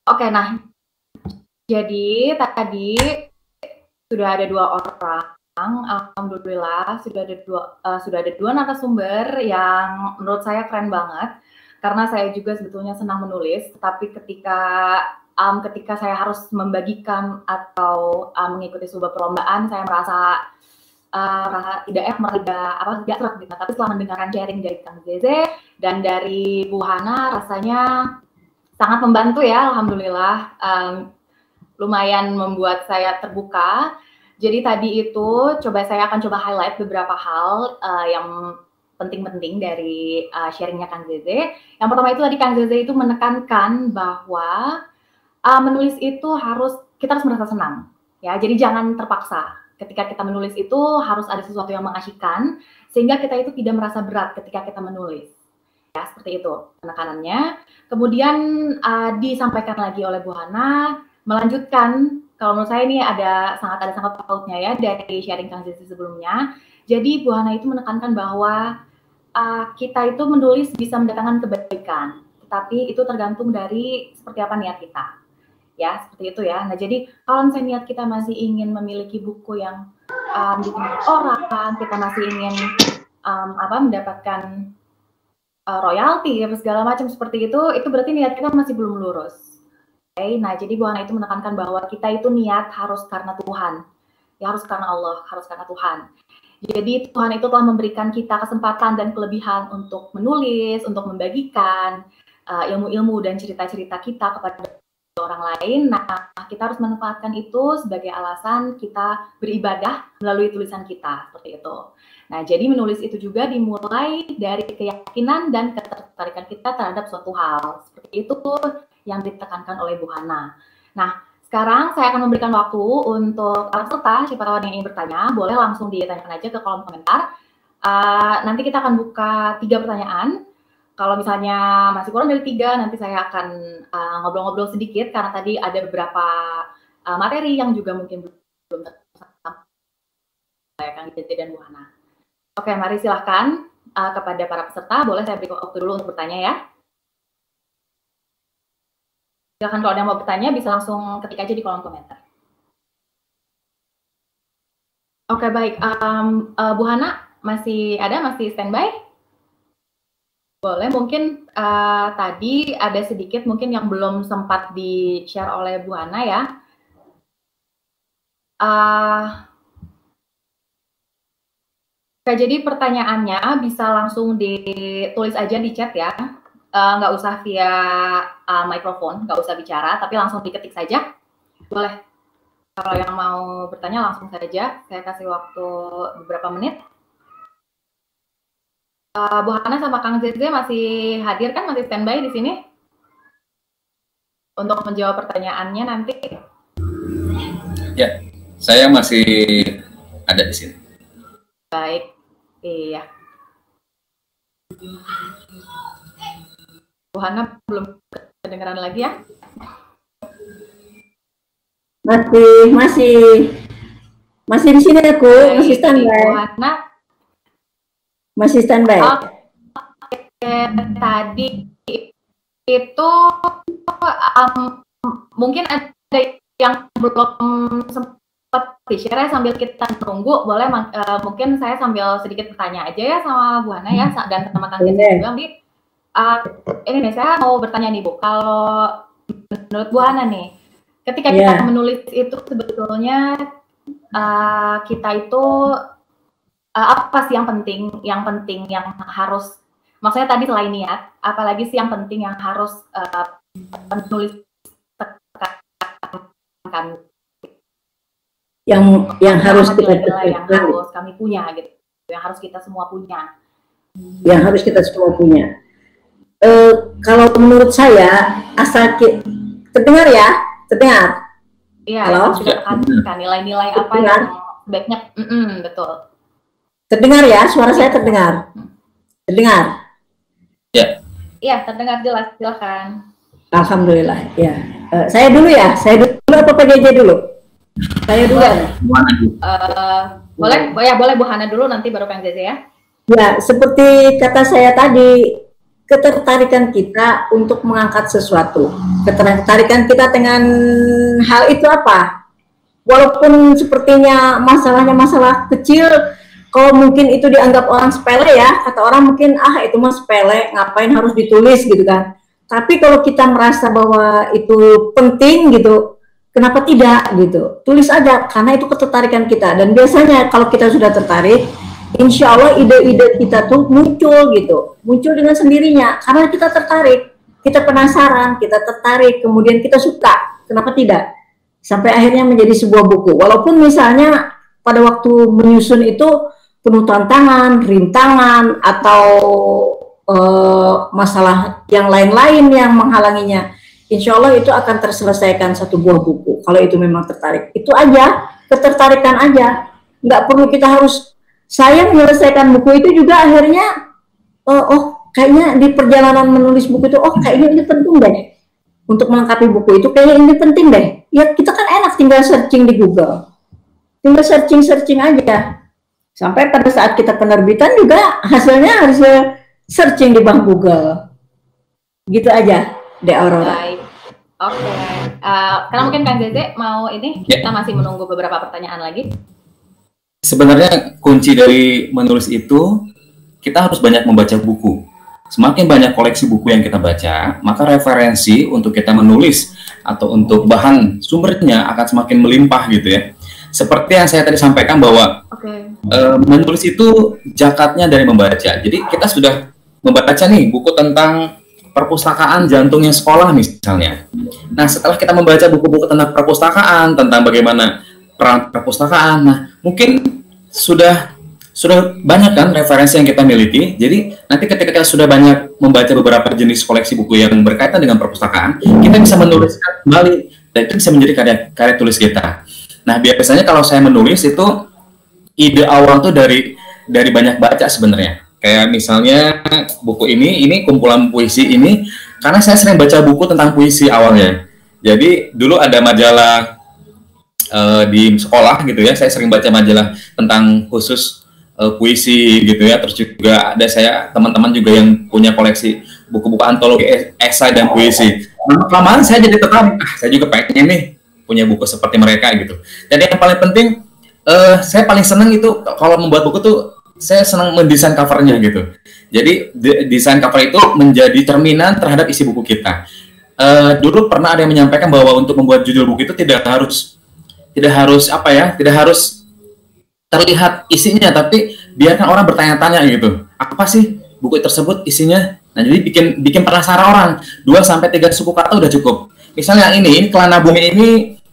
Oke, nah, jadi tadi sudah ada 2 orang. Alhamdulillah sudah ada dua narasumber yang menurut saya keren banget, karena saya juga sebetulnya senang menulis, tapi ketika saya harus membagikan atau mengikuti sebuah perlombaan, saya merasa tidak serak gitu. Tapi setelah mendengarkan sharing dari Kang Zeze dan dari Bu Hana, rasanya sangat membantu ya, alhamdulillah. Lumayan membuat saya terbuka. Jadi tadi itu saya akan coba highlight beberapa hal yang penting-penting dari sharingnya Kang Zeze. Yang pertama itu tadi Kang Zeze itu menekankan bahwa menulis itu kita harus merasa senang, ya. Jadi jangan terpaksa. Ketika kita menulis itu harus ada sesuatu yang mengasyikkan, sehingga kita itu tidak merasa berat ketika kita menulis. Ya, seperti itu penekanannya. Kemudian disampaikan lagi oleh Bu Hana, melanjutkan. Kalau menurut saya ini ada sangat pautnya ya dari sharing Kang Zeze sebelumnya. Jadi Bu Hana itu menekankan bahwa kita itu menulis bisa mendatangkan kebaikan, tetapi itu tergantung dari seperti apa niat kita. Ya, seperti itu ya. Nah, jadi kalau misalnya niat kita masih ingin memiliki buku yang dikenal orang, kita masih ingin mendapatkan royalti, segala macam seperti itu berarti niat kita masih belum lurus. Nah, jadi Bu Hana itu menekankan bahwa kita itu niat harus karena Tuhan, ya harus karena Allah, harus karena Tuhan. Jadi Tuhan itu telah memberikan kita kesempatan dan kelebihan untuk menulis, untuk membagikan ilmu-ilmu dan cerita-cerita kita kepada orang lain. Nah, kita harus manfaatkan itu sebagai alasan kita beribadah melalui tulisan kita, seperti itu. Nah, jadi menulis itu juga dimulai dari keyakinan dan ketertarikan kita terhadap suatu hal. Seperti itu yang ditekankan oleh Bu Hana. Nah, sekarang saya akan memberikan waktu untuk peserta, siapa tahu ada yang ingin bertanya, boleh langsung ditanyakan aja ke kolom komentar. Nanti kita akan buka 3 pertanyaan. Kalau misalnya masih kurang dari 3, nanti saya akan ngobrol-ngobrol sedikit, karena tadi ada beberapa materi yang juga mungkin belum tersampaikan Kang Jeze dan Bu Hana. Oke, mari silahkan kepada para peserta, boleh saya beri waktu dulu untuk bertanya ya. Silahkan kalau ada yang mau bertanya, bisa langsung ketik aja di kolom komentar. Oke, baik. Bu Hana, masih standby? Boleh, mungkin tadi ada sedikit mungkin yang belum sempat di-share oleh Bu Hana ya. Oke, jadi pertanyaannya bisa langsung ditulis aja di chat ya. Nggak usah via mikrofon, nggak usah bicara, tapi langsung diketik saja. Boleh. Kalau yang mau bertanya langsung saja, saya kasih waktu beberapa menit. Bu Hana sama Kang Jeze masih hadir kan, masih standby di sini untuk menjawab pertanyaannya nanti. Ya, saya masih ada di sini. Baik, iya. Bu Hana belum kedengaran lagi ya? Masih di sini aku, masih standby. Bu Hana masih standby. Tadi itu mungkin ada yang belum sempat di-share sambil kita nunggu, boleh mungkin saya sambil sedikit bertanya aja ya sama Bu Hana ya, dan sama Kang Jeze juga. Ini nih, saya mau bertanya nih Bu, kalau menurut Bu Hana nih, ketika kita menulis itu sebetulnya kita itu apa sih yang penting yang harus, maksudnya tadi selain niat, apalagi sih yang penting yang harus penulis tekankan, yang harus kita yang harus kami punya gitu, yang harus kita semua punya, kalau menurut saya, asal terdengar ya, iya, harus kita tekankan nilai-nilai apa yang sebaiknya, betul. Terdengar ya, suara saya terdengar? Ya. Iya, terdengar jelas, silakan. Alhamdulillah, ya. Saya dulu apa Pak Jeze dulu? Saya dulu. Boleh Bu Hana dulu, nanti baru Kang Jeze ya. Ya, seperti kata saya tadi, ketertarikan kita untuk mengangkat sesuatu. Ketertarikan kita dengan hal itu apa? Walaupun sepertinya masalahnya masalah kecil, kalau mungkin itu dianggap orang sepele ya, kata orang mungkin itu mah sepele, ngapain harus ditulis gitu kan. Tapi kalau kita merasa bahwa itu penting gitu, kenapa tidak gitu, tulis aja, karena itu ketertarikan kita. Dan biasanya kalau kita sudah tertarik, insya Allah ide-ide kita tuh muncul dengan sendirinya, karena kita tertarik, kita penasaran, kita tertarik, kemudian kita suka, kenapa tidak, sampai akhirnya menjadi sebuah buku. Walaupun misalnya pada waktu menyusun itu penuh tantangan, rintangan, atau masalah yang lain-lain yang menghalanginya, insya Allah itu akan terselesaikan satu buah buku. Kalau itu memang tertarik, itu aja, ketertarikan aja, nggak perlu kita harus, saya menyelesaikan buku itu juga akhirnya, kayaknya di perjalanan menulis buku itu, kayaknya ini penting deh, untuk melengkapi buku itu, kayaknya ini penting deh, ya kita kan enak tinggal searching di Google, tinggal searching aja. Sampai pada saat kita penerbitan juga hasilnya harus searching di bank Google. Gitu aja, De Aurora. Baik. Oke. Karena mungkin Kang Jeze mau ini, kita masih menunggu beberapa pertanyaan lagi. Sebenarnya kunci dari menulis itu, kita harus banyak membaca buku. Semakin banyak koleksi buku yang kita baca, maka referensi untuk kita menulis atau untuk bahan sumbernya akan semakin melimpah gitu ya. Seperti yang saya tadi sampaikan bahwa menulis itu jakatnya dari membaca. Jadi kita sudah membaca nih buku tentang perpustakaan jantungnya sekolah misalnya. Nah, setelah kita membaca buku-buku tentang perpustakaan, tentang bagaimana peran perpustakaan, nah mungkin sudah banyak kan referensi yang kita miliki. Jadi nanti ketika kita sudah banyak membaca beberapa jenis koleksi buku yang berkaitan dengan perpustakaan, kita bisa menuliskan kembali dan itu bisa menjadi karya tulis kita. Nah, biasanya kalau saya menulis itu ide awal tuh dari banyak baca sebenarnya. Kayak misalnya buku ini kumpulan puisi ini, karena saya sering baca buku tentang puisi awalnya. Jadi dulu ada majalah di sekolah gitu ya, saya sering baca majalah tentang khusus puisi gitu ya. Terus juga ada teman-teman juga yang punya koleksi buku-buku antologi esai dan puisi. Lama-lamaan saya jadi tertarik, saya juga pengen nih punya buku seperti mereka gitu. Jadi yang paling penting, saya paling senang itu kalau membuat buku tuh saya senang mendesain covernya gitu. Jadi desain cover itu menjadi cerminan terhadap isi buku kita. Dulu pernah ada yang menyampaikan bahwa untuk membuat judul buku itu tidak harus terlihat isinya, tapi biarkan orang bertanya-tanya gitu. Apa sih buku tersebut isinya? Nah, jadi bikin penasaran orang. 2-3 suku kata udah cukup. Misalnya ini Kelana Bumi ini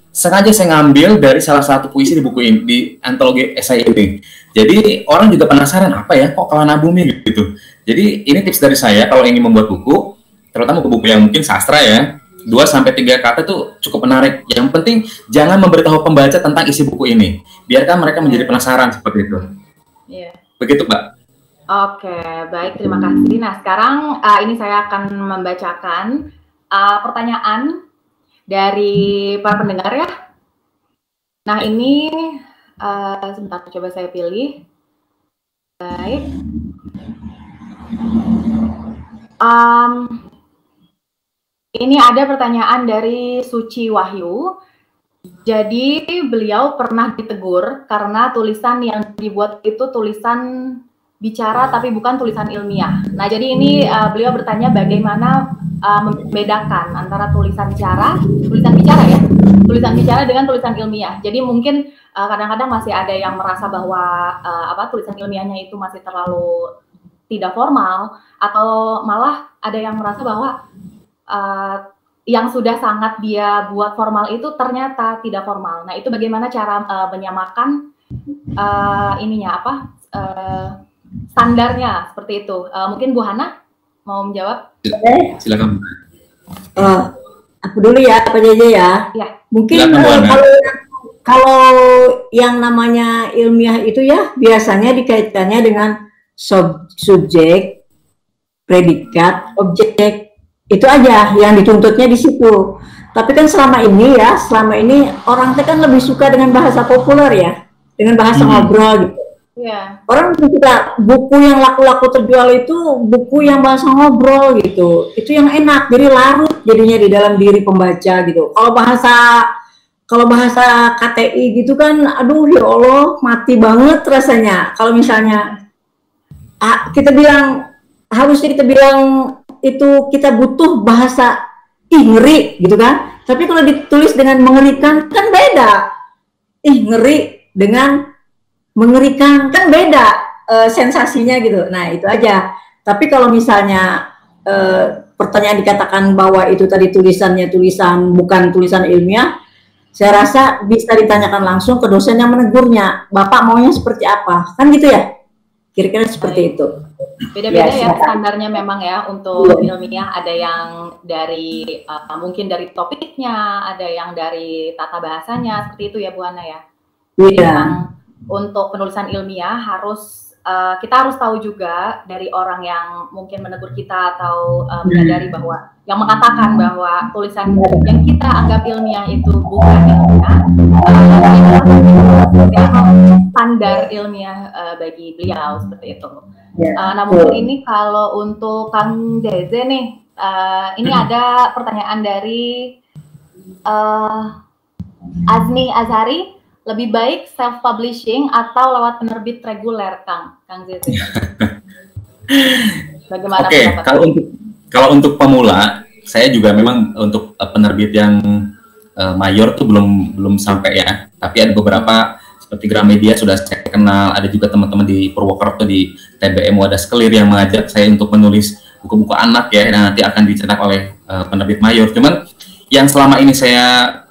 sengaja saya ngambil dari salah satu puisi di buku ini, di antologi esai ini. Jadi orang juga penasaran, apa ya kok Kelana Bumi gitu. Jadi ini tips dari saya kalau ingin membuat buku, terutama buku yang mungkin sastra ya, 2-3 kata itu cukup menarik. Yang penting jangan memberitahu pembaca tentang isi buku ini. Biarkan mereka menjadi penasaran seperti itu. Iya. Begitu, Mbak. Oke, baik, terima kasih. Nah, sekarang ini saya akan membacakan pertanyaan dari para pendengar ya. Nah, ini sebentar, coba saya pilih. Baik. Ini ada pertanyaan dari Suci Wahyu. Jadi beliau pernah ditegur karena tulisan yang dibuat itu tulisan bicara tapi bukan tulisan ilmiah. Nah, jadi ini beliau bertanya bagaimana membedakan antara tulisan bicara ya, tulisan bicara dengan tulisan ilmiah. Jadi mungkin kadang-kadang masih ada yang merasa bahwa tulisan ilmiahnya itu masih terlalu tidak formal, atau malah ada yang merasa bahwa yang sudah sangat dia buat formal itu ternyata tidak formal. Nah, itu bagaimana cara menyamakan standarnya seperti itu. Mungkin Bu Hana mau menjawab? Silakan. Aku dulu ya, Pak JJ ya. Ya. Mungkin kalau yang namanya ilmiah itu ya biasanya dikaitkannya dengan subjek, predikat, objek. Itu aja yang dituntutnya di situ. Tapi kan selama ini orang kan lebih suka dengan bahasa populer ya, dengan bahasa ngobrol gitu. Yeah. Orang suka buku yang laku-laku terjual itu buku yang bahasa ngobrol gitu. Itu yang enak, jadi larut jadinya di dalam diri pembaca gitu. Kalau bahasa KTI gitu kan, aduh ya Allah, mati banget rasanya. Kalau misalnya harusnya kita bilang itu kita butuh bahasa ngeri gitu kan. Tapi kalau ditulis dengan mengerikan kan beda. Ngeri dengan mengerikan kan beda sensasinya gitu. Nah, itu aja. Tapi kalau misalnya pertanyaan dikatakan bahwa itu tadi tulisannya bukan tulisan ilmiah, saya rasa bisa ditanyakan langsung ke dosen yang menegurnya. Bapak maunya seperti apa? Kan gitu ya? Kira-kira seperti itu. Beda-beda ya standarnya memang ya untuk ilmiah. Ada yang dari mungkin dari topiknya, ada yang dari tata bahasanya, seperti itu ya Bu Hana ya. Iya. Untuk penulisan ilmiah kita harus tahu juga dari orang yang mungkin menegur kita atau menyadari bahwa yang mengatakan bahwa tulisan yang kita anggap ilmiah itu bukan ilmiah, seperti apa standar ilmiah bagi beliau seperti itu. Namun ini kalau untuk Kang Zeze nih, ini ada pertanyaan dari Azmi Azhari. Lebih baik self-publishing atau lewat penerbit reguler, Kang Zeze? Bagaimana? Oke, kalau untuk pemula, saya juga memang untuk penerbit yang mayor tuh belum sampai ya. Tapi ada beberapa seperti Gramedia sudah saya kenal, ada juga teman-teman di Purwokerto di TBM Wadas Kelir yang mengajak saya untuk menulis buku-buku anak ya, yang nanti akan dicetak oleh penerbit mayor. Cuman yang selama ini saya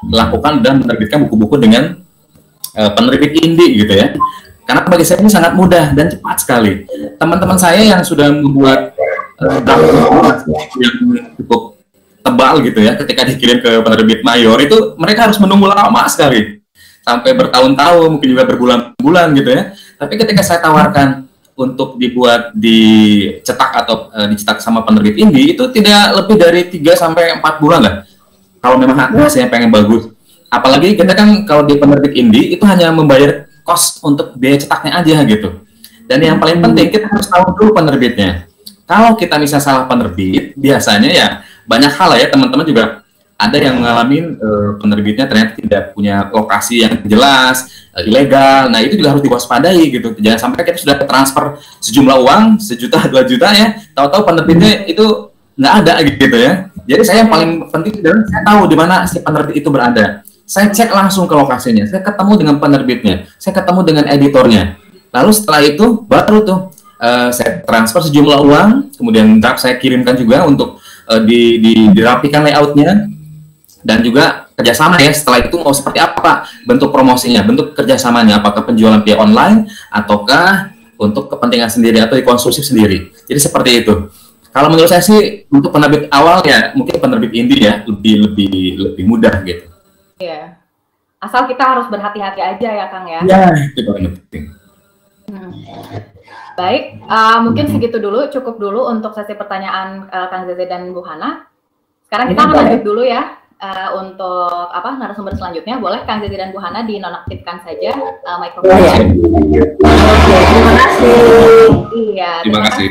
lakukan dan menerbitkan buku-buku dengan penerbit indie gitu ya. Karena bagi saya ini sangat mudah dan cepat sekali. Teman-teman saya yang sudah membuat draft yang cukup tebal gitu ya, ketika dikirim ke penerbit mayor itu mereka harus menunggu lama sekali, sampai bertahun-tahun, mungkin juga berbulan-bulan gitu ya. Tapi ketika saya tawarkan untuk dibuat dicetak atau dicetak sama penerbit indie, itu tidak lebih dari 3 sampai 4 bulan lah. Kalau memang hasilnya pengen bagus. Apalagi kita kan kalau di penerbit indie itu hanya membayar kos untuk biaya cetaknya aja gitu. Dan yang paling penting kita harus tahu dulu penerbitnya. Kalau kita misalnya salah penerbit, biasanya ya banyak hal lah ya, teman-teman juga ada yang ngalamin penerbitnya ternyata tidak punya lokasi yang jelas, ilegal. Nah itu juga harus diwaspadai gitu. Jangan sampai kita sudah transfer sejumlah uang, 1 juta, 2 juta ya, tahu-tahu penerbitnya itu nggak ada gitu ya. Jadi saya yang paling penting adalah saya tahu di mana si penerbit itu berada. Saya cek langsung ke lokasinya, saya ketemu dengan penerbitnya, saya ketemu dengan editornya. Lalu setelah itu baru tuh saya transfer sejumlah uang, kemudian draft saya kirimkan juga untuk dirapikan layoutnya, dan juga kerjasama ya. Setelah itu mau seperti apa bentuk promosinya, bentuk kerjasamanya, apakah penjualan via online ataukah untuk kepentingan sendiri atau dikonsumsi sendiri. Jadi seperti itu. Kalau menurut saya sih untuk penerbit awal ya mungkin penerbit indie ya lebih mudah gitu. Iya. Asal kita harus berhati-hati aja ya Kang ya. Ya, itu paling penting. Baik, mungkin segitu dulu, cukup dulu untuk sesi pertanyaan Kang Zeze dan Bu Hana. Sekarang kita akan lanjut dulu ya untuk narasumber selanjutnya. Boleh Kang Zeze dan Bu Hana dinonaktifkan saja mikrofonnya. Terima kasih. Iya, terima kasih.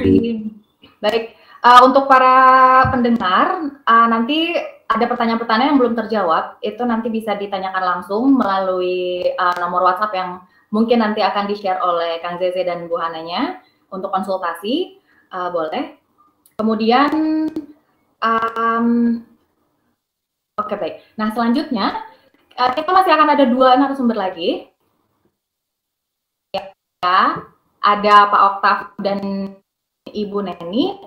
Baik, untuk para pendengar, nanti ada pertanyaan-pertanyaan yang belum terjawab, itu nanti bisa ditanyakan langsung melalui nomor WhatsApp yang mungkin nanti akan di-share oleh Kang Zeze dan Bu Hananya untuk konsultasi, boleh. Kemudian, oke baik. Nah selanjutnya, kita masih akan ada 2 narasumber lagi. Ya, ada Pak Oktav dan Ibu Neni.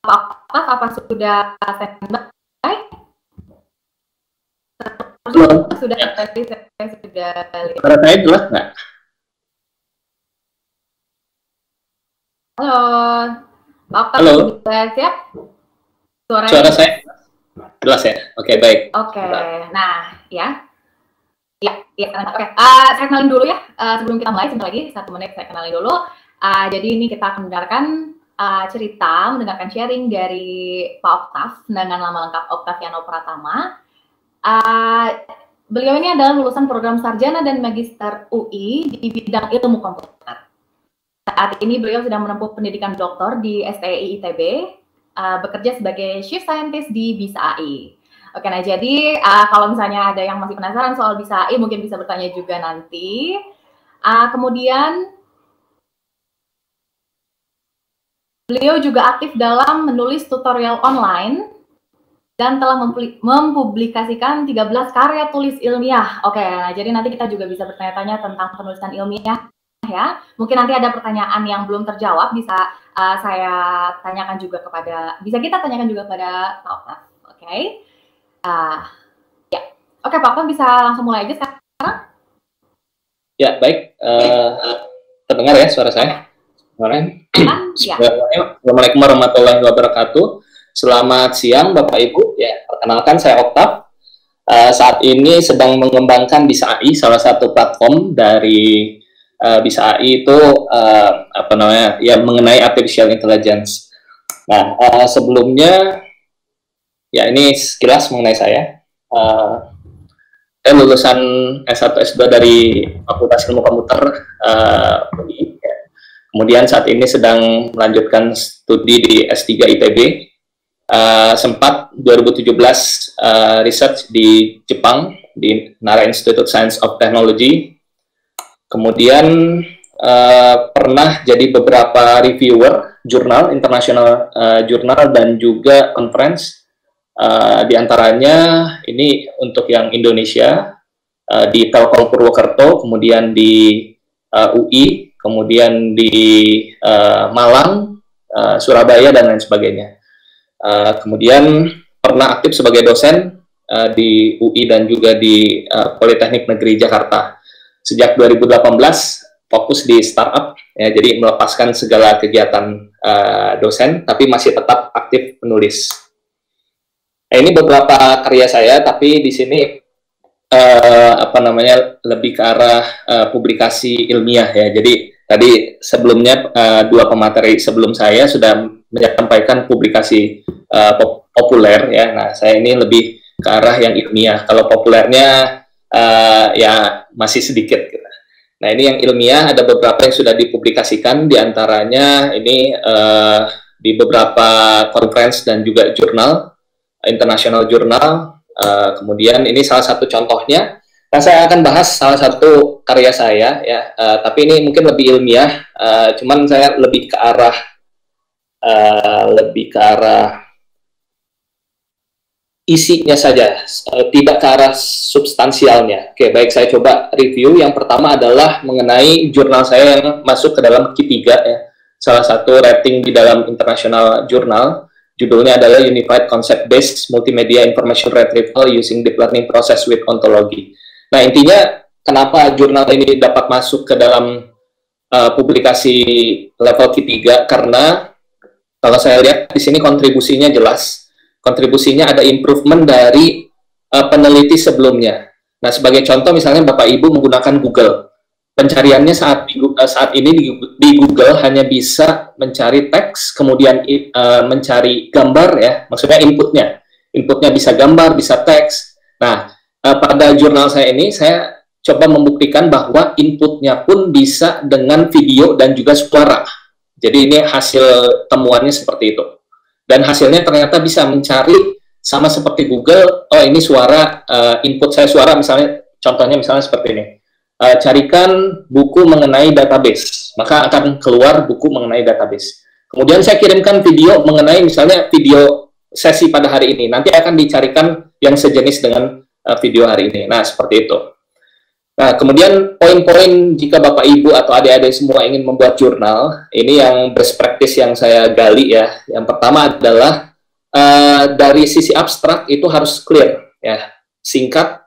Pak Oktav, apa sudah standby? Sudah, tadi saya sudah lihat. Suara saya jelas nggak? Halo, Pak Oktav, Halo. sudah siap? Suara saya jelas ya? Oke, baik. Oke, nah ya. Oke. Saya kenalin dulu ya, sebelum kita mulai, sebentar lagi 1 menit saya kenalin dulu. Jadi ini kita akan mendengarkan sharing dari Pak Oktav dengan nama lengkap Oktaviano Pratama. Beliau ini adalah lulusan program sarjana dan magister UI di bidang ilmu komputer. Saat ini beliau sedang menempuh pendidikan doktor di STI ITB, bekerja sebagai Chief Scientist di BISA AI. Oke, nah jadi kalau misalnya ada yang masih penasaran soal BISA AI, mungkin bisa bertanya juga nanti. Kemudian beliau juga aktif dalam menulis tutorial online dan telah mempublikasikan 13 karya tulis ilmiah. Oke, nah jadi nanti kita juga bisa bertanya-tanya tentang penulisan ilmiah ya. Mungkin nanti ada pertanyaan yang belum terjawab, bisa kita tanyakan juga kepada Pak Oktav. Oke. Ya. Oke, Pak Oktav bisa langsung mulai aja sekarang? Ya, baik. Terdengar ya suara saya? Assalamualaikum warahmatullahi wabarakatuh. Selamat siang Bapak Ibu. Ya, perkenalkan saya Oktav. Saat ini sedang mengembangkan BISA AI, salah satu platform dari BISA AI itu mengenai artificial intelligence. Nah, sebelumnya ya ini sekilas mengenai saya. Saya lulusan S1 S2 dari Fakultas Ilmu Komputer UI. Kemudian saat ini sedang melanjutkan studi di S3 ITB. Sempat 2017 research di Jepang di Nara Institute of Science of Technology. Kemudian pernah jadi beberapa reviewer jurnal, international jurnal dan juga conference. Di antaranya ini untuk yang Indonesia di Telkom Purwokerto, kemudian di UI, kemudian di Malang, Surabaya dan lain sebagainya. Kemudian pernah aktif sebagai dosen di UI dan juga di Politeknik Negeri Jakarta. Sejak 2018 fokus di startup, ya, jadi melepaskan segala kegiatan dosen, tapi masih tetap aktif menulis. Nah, ini beberapa karya saya, tapi di sini lebih ke arah publikasi ilmiah, ya. Jadi tadi sebelumnya dua pemateri sebelum saya sudah menyampaikan publikasi populer, ya. Nah, saya ini lebih ke arah yang ilmiah. Kalau populernya ya masih sedikit gitu. Nah, ini yang ilmiah ada beberapa yang sudah dipublikasikan, diantaranya ini di beberapa conference dan juga jurnal, international jurnal. Kemudian ini salah satu contohnya. Nah, saya akan bahas salah satu karya saya, ya, tapi ini mungkin lebih ilmiah, cuman saya lebih ke arah isinya saja, tidak ke arah substansialnya. Oke, baik, saya coba review. Yang pertama adalah mengenai jurnal saya yang masuk ke dalam Q3, ya, salah satu rating di dalam international journal. Judulnya adalah Unified Concept Based Multimedia Information Retrieval Using Deep Learning Process with Ontology. Nah, intinya kenapa jurnal ini dapat masuk ke dalam publikasi level Q3, karena kalau saya lihat di sini kontribusinya jelas. Kontribusinya ada improvement dari peneliti sebelumnya. Nah, sebagai contoh misalnya Bapak Ibu menggunakan Google. Pencariannya saat ini di Google hanya bisa mencari teks, kemudian mencari gambar, ya. Maksudnya inputnya. Inputnya bisa gambar, bisa teks. Nah, pada jurnal saya ini saya coba membuktikan bahwa inputnya pun bisa dengan video dan juga suara. Jadi ini hasil temuannya seperti itu. Dan hasilnya ternyata bisa mencari sama seperti Google. Oh, ini suara, input saya suara, misalnya contohnya misalnya seperti ini. Carikan buku mengenai database, maka akan keluar buku mengenai database. Kemudian saya kirimkan video mengenai misalnya video sesi pada hari ini, nanti akan dicarikan yang sejenis dengan video hari ini. Nah, seperti itu. Nah, kemudian poin-poin jika Bapak Ibu atau adik-adik semua ingin membuat jurnal, ini yang best practice yang saya gali, ya. Yang pertama adalah dari sisi abstrak itu harus clear, ya, singkat,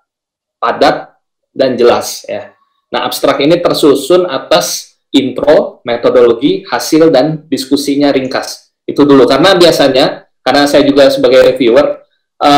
padat, dan jelas, ya. Nah, abstrak ini tersusun atas intro, metodologi, hasil, dan diskusinya ringkas. Itu dulu, karena biasanya, karena saya juga sebagai reviewer,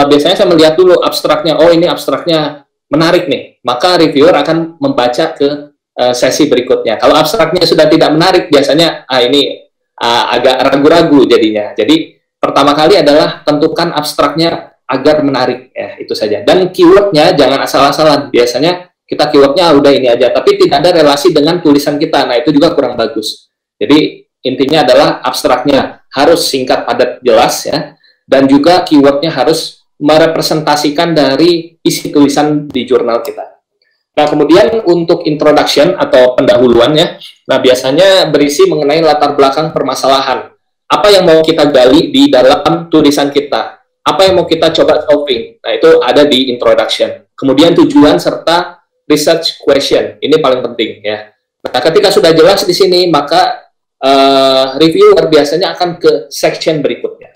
biasanya saya melihat dulu abstraknya, oh ini abstraknya menarik nih, maka reviewer akan membaca ke sesi berikutnya. Kalau abstraknya sudah tidak menarik, biasanya ini agak ragu-ragu jadinya. Jadi pertama kali adalah tentukan abstraknya agar menarik, ya, itu saja. Dan keywordnya jangan asal-asalan. Biasanya kita keywordnya udah ini aja, tapi tidak ada relasi dengan tulisan kita. Nah, itu juga kurang bagus. Jadi intinya adalah abstraknya harus singkat, padat, jelas, ya, dan juga keywordnya harus merepresentasikan dari isi tulisan di jurnal kita. Nah, kemudian untuk introduction atau pendahuluannya, nah biasanya berisi mengenai latar belakang permasalahan. Apa yang mau kita gali di dalam tulisan kita? Apa yang mau kita coba solving? Nah, itu ada di introduction. Kemudian tujuan serta research question. Ini paling penting, ya. Nah, ketika sudah jelas di sini, maka reviewer biasanya akan ke section berikutnya.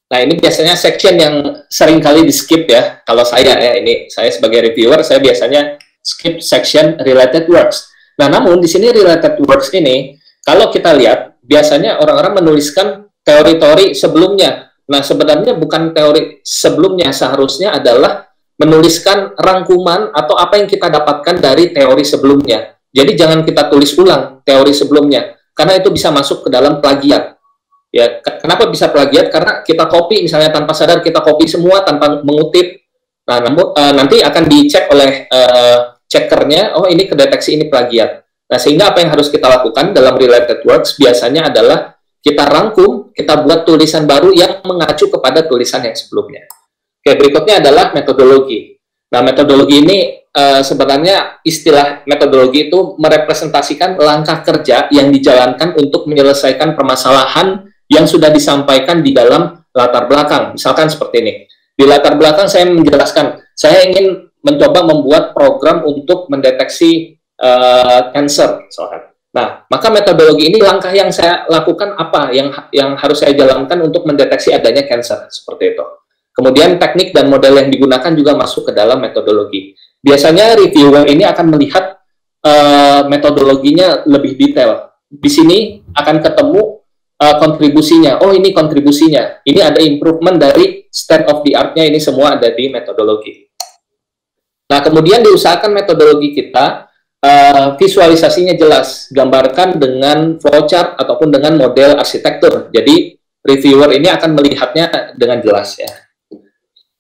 Nah, ini biasanya section yang sering kali di skip, ya. Kalau saya, ya, ini saya sebagai reviewer, saya biasanya skip section related works. Nah, namun di sini related works ini, kalau kita lihat, biasanya orang-orang menuliskan teori-teori sebelumnya. Nah, sebenarnya bukan teori sebelumnya, seharusnya adalah menuliskan rangkuman atau apa yang kita dapatkan dari teori sebelumnya. Jadi jangan kita tulis ulang teori sebelumnya, karena itu bisa masuk ke dalam plagiat. Ya, kenapa bisa plagiat? Karena kita copy, misalnya tanpa sadar kita copy semua tanpa mengutip. Nah, nanti akan dicek oleh checkernya, oh ini kedeteksi ini plagiat. Nah, sehingga apa yang harus kita lakukan dalam related works biasanya adalah kita rangkum, kita buat tulisan baru yang mengacu kepada tulisan yang sebelumnya. Oke, berikutnya adalah metodologi. Nah, metodologi ini sebenarnya istilah metodologi itu merepresentasikan langkah kerja yang dijalankan untuk menyelesaikan permasalahan yang sudah disampaikan di dalam latar belakang. Misalkan seperti ini. Di latar belakang saya menjelaskan, saya ingin mencoba membuat program untuk mendeteksi cancer. Nah, maka metodologi ini langkah yang saya lakukan apa yang harus saya jalankan untuk mendeteksi adanya cancer seperti itu. Kemudian teknik dan model yang digunakan juga masuk ke dalam metodologi. Biasanya reviewer ini akan melihat metodologinya lebih detail. Di sini akan ketemu kontribusinya. Oh, ini kontribusinya. Ini ada improvement dari state of the art-nya, ini semua ada di metodologi. Nah, kemudian diusahakan metodologi kita visualisasinya jelas, gambarkan dengan flowchart ataupun dengan model arsitektur. Jadi reviewer ini akan melihatnya dengan jelas ya.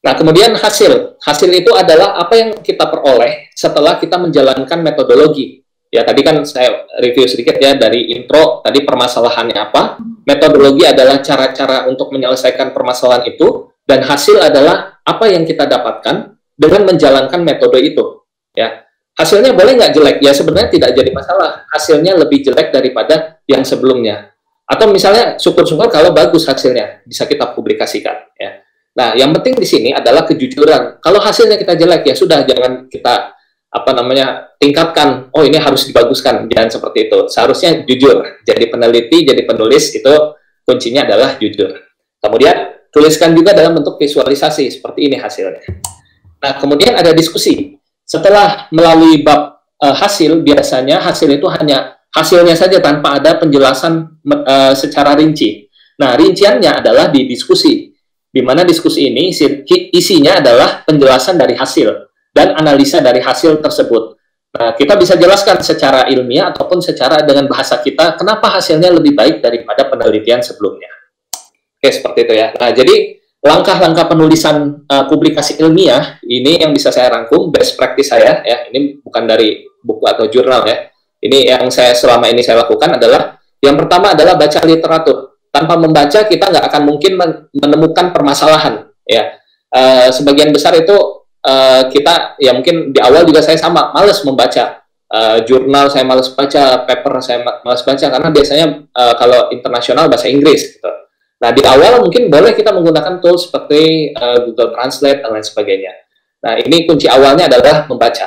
Nah, kemudian hasil itu adalah apa yang kita peroleh setelah kita menjalankan metodologi. Ya, tadi kan saya review sedikit ya dari intro, tadi permasalahannya apa, metodologi adalah cara-cara untuk menyelesaikan permasalahan itu, dan hasil adalah apa yang kita dapatkan dengan menjalankan metode itu. Ya, hasilnya boleh nggak jelek? Ya, sebenarnya tidak jadi masalah. Hasilnya lebih jelek daripada yang sebelumnya. Atau misalnya syukur-syukur kalau bagus hasilnya, bisa kita publikasikan. Ya. Nah, yang penting di sini adalah kejujuran. Kalau hasilnya kita jelek, ya sudah, jangan kita tingkatkan. Oh, ini harus dibaguskan. Jangan seperti itu. Seharusnya jujur. Jadi peneliti, jadi penulis itu kuncinya adalah jujur. Kemudian tuliskan juga dalam bentuk visualisasi seperti ini hasilnya. Nah, kemudian ada diskusi. Setelah melalui bab hasil, biasanya hasil itu hanya hasilnya saja tanpa ada penjelasan secara rinci. Nah, rinciannya adalah di diskusi, di mana diskusi ini isinya adalah penjelasan dari hasil dan analisa dari hasil tersebut. Nah, kita bisa jelaskan secara ilmiah ataupun secara dengan bahasa kita, kenapa hasilnya lebih baik daripada penelitian sebelumnya. Oke, seperti itu ya. Nah, jadi langkah-langkah penulisan publikasi ilmiah ini yang bisa saya rangkum, best practice saya ya. Ini bukan dari buku atau jurnal ya. Ini yang selama ini saya lakukan adalah yang pertama adalah baca literatur. Tanpa membaca kita nggak akan mungkin menemukan permasalahan ya. Sebagian besar itu kita ya mungkin di awal juga saya sama malas membaca jurnal, saya malas baca paper, saya malas baca karena biasanya kalau internasional bahasa Inggris gitu. Nah, di awal mungkin boleh kita menggunakan tools seperti Google Translate dan lain sebagainya. Nah, ini kunci awalnya adalah membaca.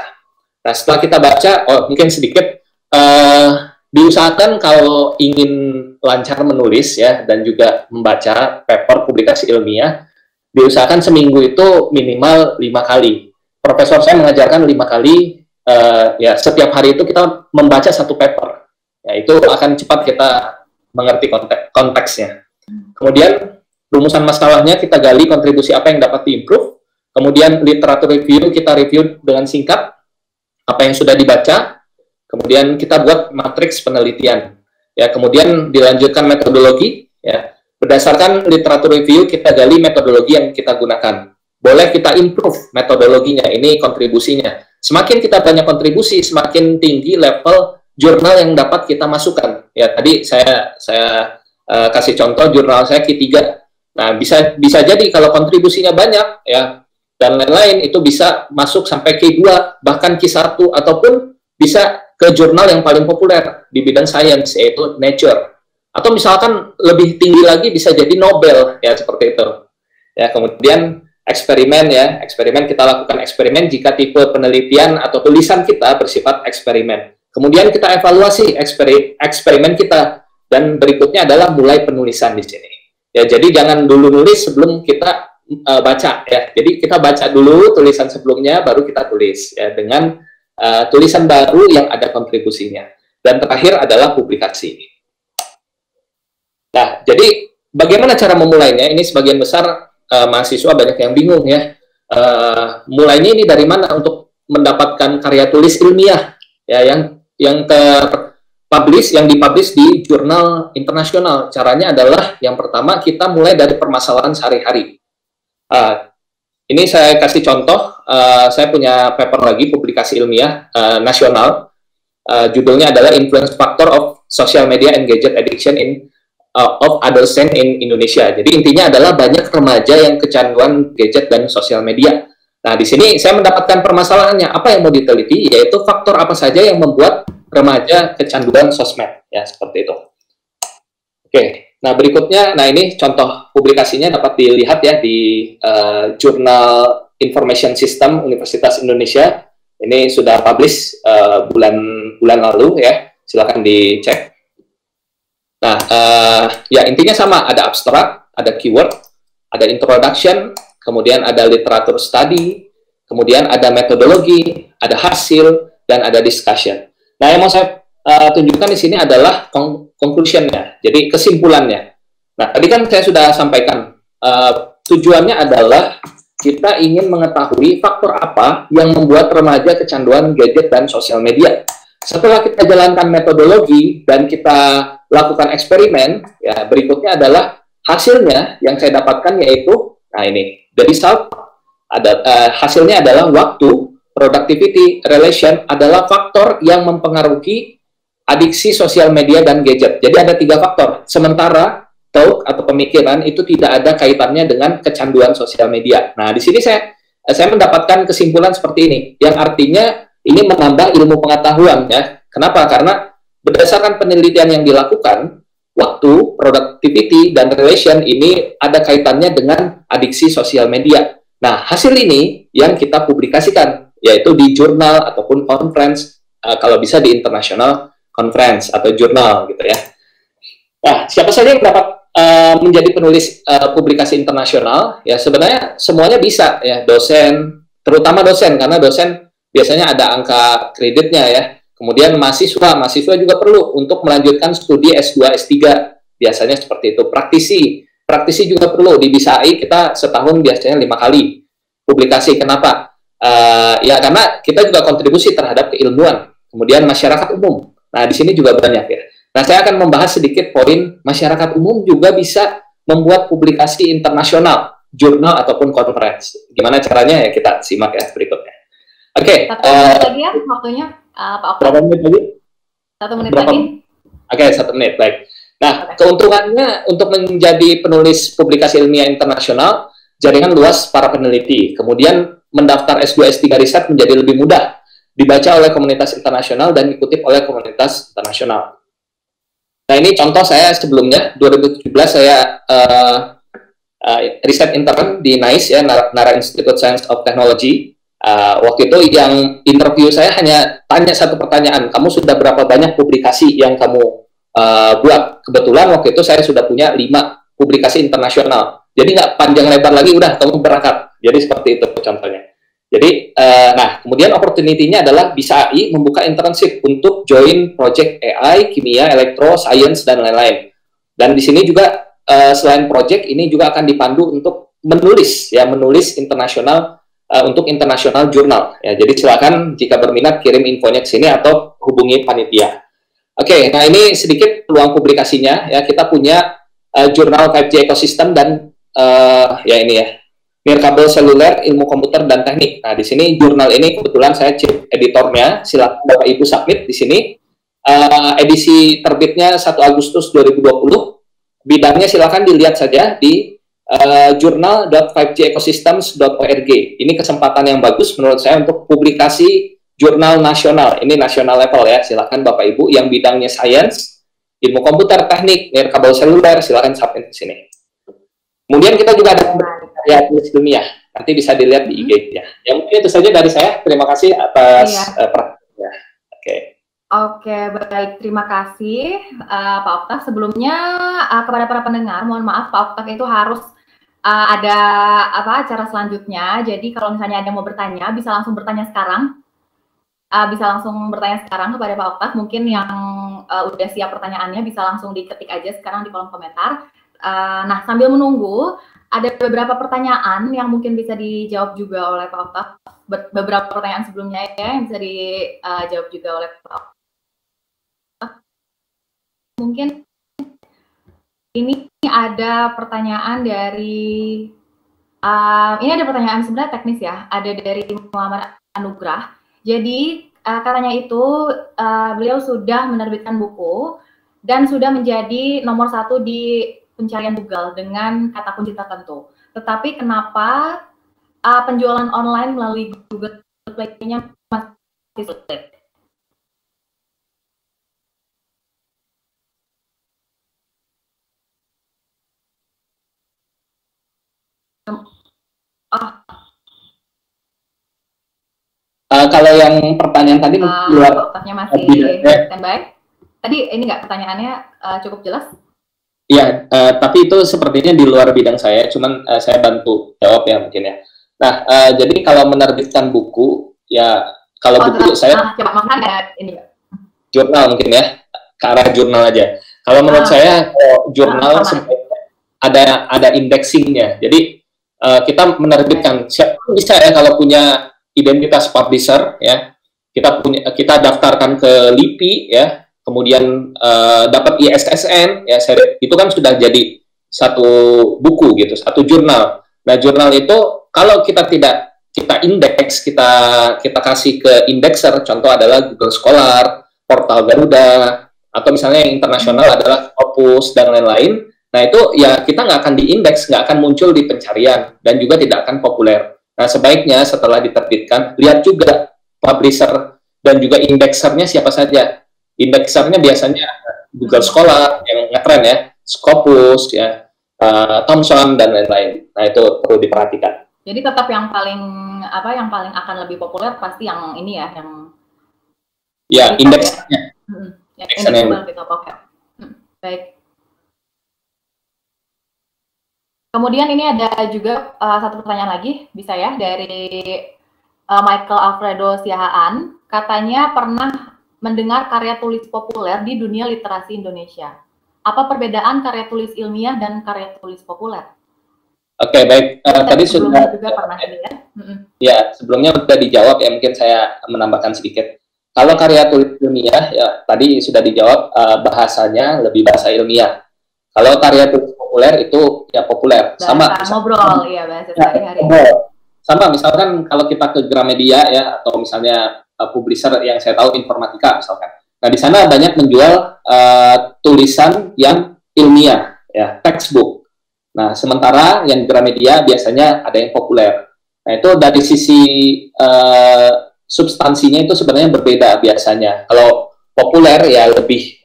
Nah, setelah kita baca, mungkin sedikit diusahakan kalau ingin lancar menulis ya dan juga membaca paper publikasi ilmiah, diusahakan seminggu itu minimal 5 kali. Profesor saya mengajarkan 5 kali, ya setiap hari itu kita membaca satu paper. Ya, itu akan cepat kita mengerti konteksnya. Kemudian rumusan masalahnya kita gali, kontribusi apa yang dapat diimprove. Kemudian literatur review kita review dengan singkat apa yang sudah dibaca. Kemudian kita buat matriks penelitian. Ya, kemudian dilanjutkan metodologi. Ya, berdasarkan literatur review kita gali metodologi yang kita gunakan. Boleh kita improve metodologinya. Ini kontribusinya. Semakin kita banyak kontribusi, semakin tinggi level jurnal yang dapat kita masukkan. Ya, tadi saya kasih contoh jurnal saya Q3. Nah, bisa jadi kalau kontribusinya banyak ya dan lain-lain itu bisa masuk sampai Q2 bahkan Q1 ataupun bisa ke jurnal yang paling populer di bidang sains yaitu Nature. Atau misalkan lebih tinggi lagi bisa jadi Nobel ya seperti itu. Ya, kemudian eksperimen kita lakukan eksperimen jika tipe penelitian atau tulisan kita bersifat eksperimen. Kemudian kita evaluasi eksperimen kita. Dan berikutnya adalah mulai penulisan di sini. Ya, jadi jangan dulu nulis sebelum kita baca ya. Jadi kita baca dulu tulisan sebelumnya baru kita tulis ya dengan tulisan baru yang ada kontribusinya. Dan terakhir adalah publikasi. Nah, jadi bagaimana cara memulainya? Ini sebagian besar mahasiswa banyak yang bingung ya. Mulainya ini dari mana untuk mendapatkan karya tulis ilmiah ya yang dipublish di jurnal internasional. Caranya adalah yang pertama kita mulai dari permasalahan sehari-hari. Ini saya kasih contoh. Saya punya paper lagi publikasi ilmiah nasional. Judulnya adalah Influence Factor of Social Media and Gadget Addiction of Adolescents in Indonesia. Jadi intinya adalah banyak remaja yang kecanduan gadget dan sosial media. Nah, di sini saya mendapatkan permasalahannya. Apa yang mau diteliti? Yaitu faktor apa saja yang membuat remaja kecanduan sosmed, ya seperti itu. Oke, nah berikutnya, nah ini contoh publikasinya dapat dilihat ya di Jurnal Information System Universitas Indonesia. Ini sudah publish bulan lalu ya. silakan dicek. Nah, ya intinya sama, ada abstrak, ada keyword, ada introduction, kemudian ada literatur study, kemudian ada metodologi, ada hasil, dan ada discussion. Nah, yang mau saya tunjukkan di sini adalah conclusion-nya, jadi kesimpulannya. Nah, tadi kan saya sudah sampaikan, tujuannya adalah kita ingin mengetahui faktor apa yang membuat remaja kecanduan gadget dan sosial media. Setelah kita jalankan metodologi dan kita lakukan eksperimen, ya berikutnya adalah hasilnya yang saya dapatkan yaitu, nah ini, the result, hasilnya adalah waktu, productivity, relation adalah faktor yang mempengaruhi adiksi sosial media dan gadget. Jadi ada 3 faktor, sementara thought atau pemikiran itu tidak ada kaitannya dengan kecanduan sosial media. Nah, di sini saya mendapatkan kesimpulan seperti ini, yang artinya ini menambah ilmu pengetahuan ya. Kenapa? Karena berdasarkan penelitian yang dilakukan, waktu, productivity, dan relation ini ada kaitannya dengan adiksi sosial media. Nah, hasil ini yang kita publikasikan, yaitu di jurnal ataupun conference, kalau bisa di international conference atau jurnal gitu ya. Nah, siapa saja yang dapat menjadi penulis publikasi internasional? Ya, sebenarnya semuanya bisa ya, dosen, terutama dosen, karena dosen biasanya ada angka kreditnya ya. Kemudian mahasiswa juga perlu untuk melanjutkan studi S2, S3, biasanya seperti itu. Praktisi juga perlu, di BISA AI kita setahun biasanya 5 kali publikasi. Kenapa? Ya karena kita juga kontribusi terhadap keilmuan. Kemudian masyarakat umum, nah di sini juga banyak ya. Nah, saya akan membahas sedikit poin masyarakat umum juga bisa membuat publikasi internasional, jurnal ataupun conference. Gimana caranya ya, kita simak ya berikutnya. Oke. 1 menit lagi ya waktunya, Pak Okta. Berapa menit lagi? 1 menit lagi. Oke, 1 menit, baik. Nah, keuntungannya untuk menjadi penulis publikasi ilmiah internasional, jaringan luas para peneliti. Kemudian mendaftar S2, S3 riset menjadi lebih mudah, dibaca oleh komunitas internasional dan dikutip oleh komunitas internasional. Nah, ini contoh saya sebelumnya, 2017 saya riset intern di NICE, ya, Nara Institute Science of Technology. Waktu itu yang interview saya hanya tanya satu pertanyaan, kamu sudah berapa banyak publikasi yang kamu buat? Kebetulan waktu itu saya sudah punya 5 publikasi internasional. Jadi nggak panjang lebar lagi, udah kamu berangkat. Jadi seperti itu contohnya. Jadi, nah kemudian opportunity-nya adalah BISA AI membuka internship untuk join project AI, kimia, elektro, science, dan lain-lain. Dan di sini juga selain project ini juga akan dipandu untuk menulis internasional. Untuk internasional jurnal. Ya, jadi silakan jika berminat kirim infonya ke sini atau hubungi panitia. Oke, nah ini sedikit peluang publikasinya. Ya, kita punya jurnal 5G Ecosystem dan ya ini ya, nirkabel seluler, ilmu komputer dan teknik. Nah, di sini jurnal ini kebetulan saya chief editornya. Silakan Bapak Ibu submit di sini. Edisi terbitnya 1 Agustus 2020. Bidangnya silakan dilihat saja di journal.5gecosystems.org. Ini kesempatan yang bagus menurut saya untuk publikasi jurnal nasional. Ini nasional level ya. Silakan Bapak Ibu yang bidangnya science, ilmu komputer, teknik, nirkabel seluler, silakan submit di sini. Kemudian kita juga ada ya tulis ilmiah. Nanti bisa dilihat di IG-nya. Ya mungkin itu saja dari saya. Terima kasih atas perhatiannya. Oke. Oke, baik. Terima kasih Pak Okta. Sebelumnya kepada para pendengar, mohon maaf Pak Okta itu harus ada acara selanjutnya. Jadi kalau misalnya ada yang mau bertanya, bisa langsung bertanya sekarang. Bisa langsung bertanya sekarang kepada Pak Okta. Mungkin yang udah siap pertanyaannya bisa langsung diketik aja sekarang di kolom komentar. Nah, sambil menunggu, ada beberapa pertanyaan yang mungkin bisa dijawab juga oleh Pak Okta. Beberapa pertanyaan sebelumnya ya yang bisa dijawab juga oleh Pak Okta. Mungkin ini ada pertanyaan dari ini ada pertanyaan sebenarnya teknis ya, ada dari Muhammad Anugrah. Jadi katanya itu beliau sudah menerbitkan buku dan sudah menjadi nomor 1 di pencarian Google dengan kata kunci tertentu. Tetapi kenapa penjualan online melalui Google Play-nya masih sulit? Kalau yang pertanyaan tadi luar masih standby. Tadi ini nggak pertanyaannya cukup jelas? Ya, tapi itu sepertinya di luar bidang saya, cuman saya bantu jawab ya mungkin ya. Nah, jadi kalau menerbitkan buku, ya kalau buku saya coba makan ya ini. Jurnal mungkin ya, ke arah jurnal aja. Kalau menurut saya jurnal ada indexingnya. Jadi kita menerbitkan bisa ya kalau punya identitas publisher ya, kita daftarkan ke LIPI ya, kemudian dapat ISSN ya, itu kan sudah jadi satu buku gitu, satu jurnal. Nah, jurnal itu kalau kita indeks, kita kasih ke indexer, contoh adalah Google Scholar, Portal Garuda, atau misalnya yang internasional adalah Scopus dan lain-lain. Nah, itu ya kita nggak akan diindeks, nggak akan muncul di pencarian, dan juga tidak akan populer. Nah, sebaiknya setelah diterbitkan, lihat juga publisher dan juga indeksernya siapa saja. Indeksernya biasanya Google Scholar yang ngetren ya, Scopus ya, Thomson dan lain-lain. Nah, itu perlu diperhatikan. Jadi tetap yang paling akan lebih populer pasti yang ini ya, yang indeksnya. Indeksnya lebih top. Oke. Baik. Kemudian ini ada juga satu pertanyaan lagi, bisa ya, dari Michael Alfredo Siahaan. Katanya pernah mendengar karya tulis populer di dunia literasi Indonesia. Apa perbedaan karya tulis ilmiah dan karya tulis populer? Oke, baik. Tadi sudah juga pernah ini ya. Ya, sebelumnya sudah dijawab ya, mungkin saya menambahkan sedikit. Kalau karya tulis ilmiah ya tadi sudah dijawab, bahasanya lebih bahasa ilmiah. Kalau karya tulis populer itu ya populer, bahasa sama ngobrol ya, bahasa sehari-hari. Sama misalkan kalau kita ke Gramedia ya, atau misalnya publisher yang saya tahu informatika misalkan. Nah, di sana banyak menjual tulisan yang ilmiah ya, textbook. Nah, sementara yang Gramedia biasanya ada yang populer. Nah, itu dari sisi substansinya itu sebenarnya berbeda biasanya. Kalau populer ya lebih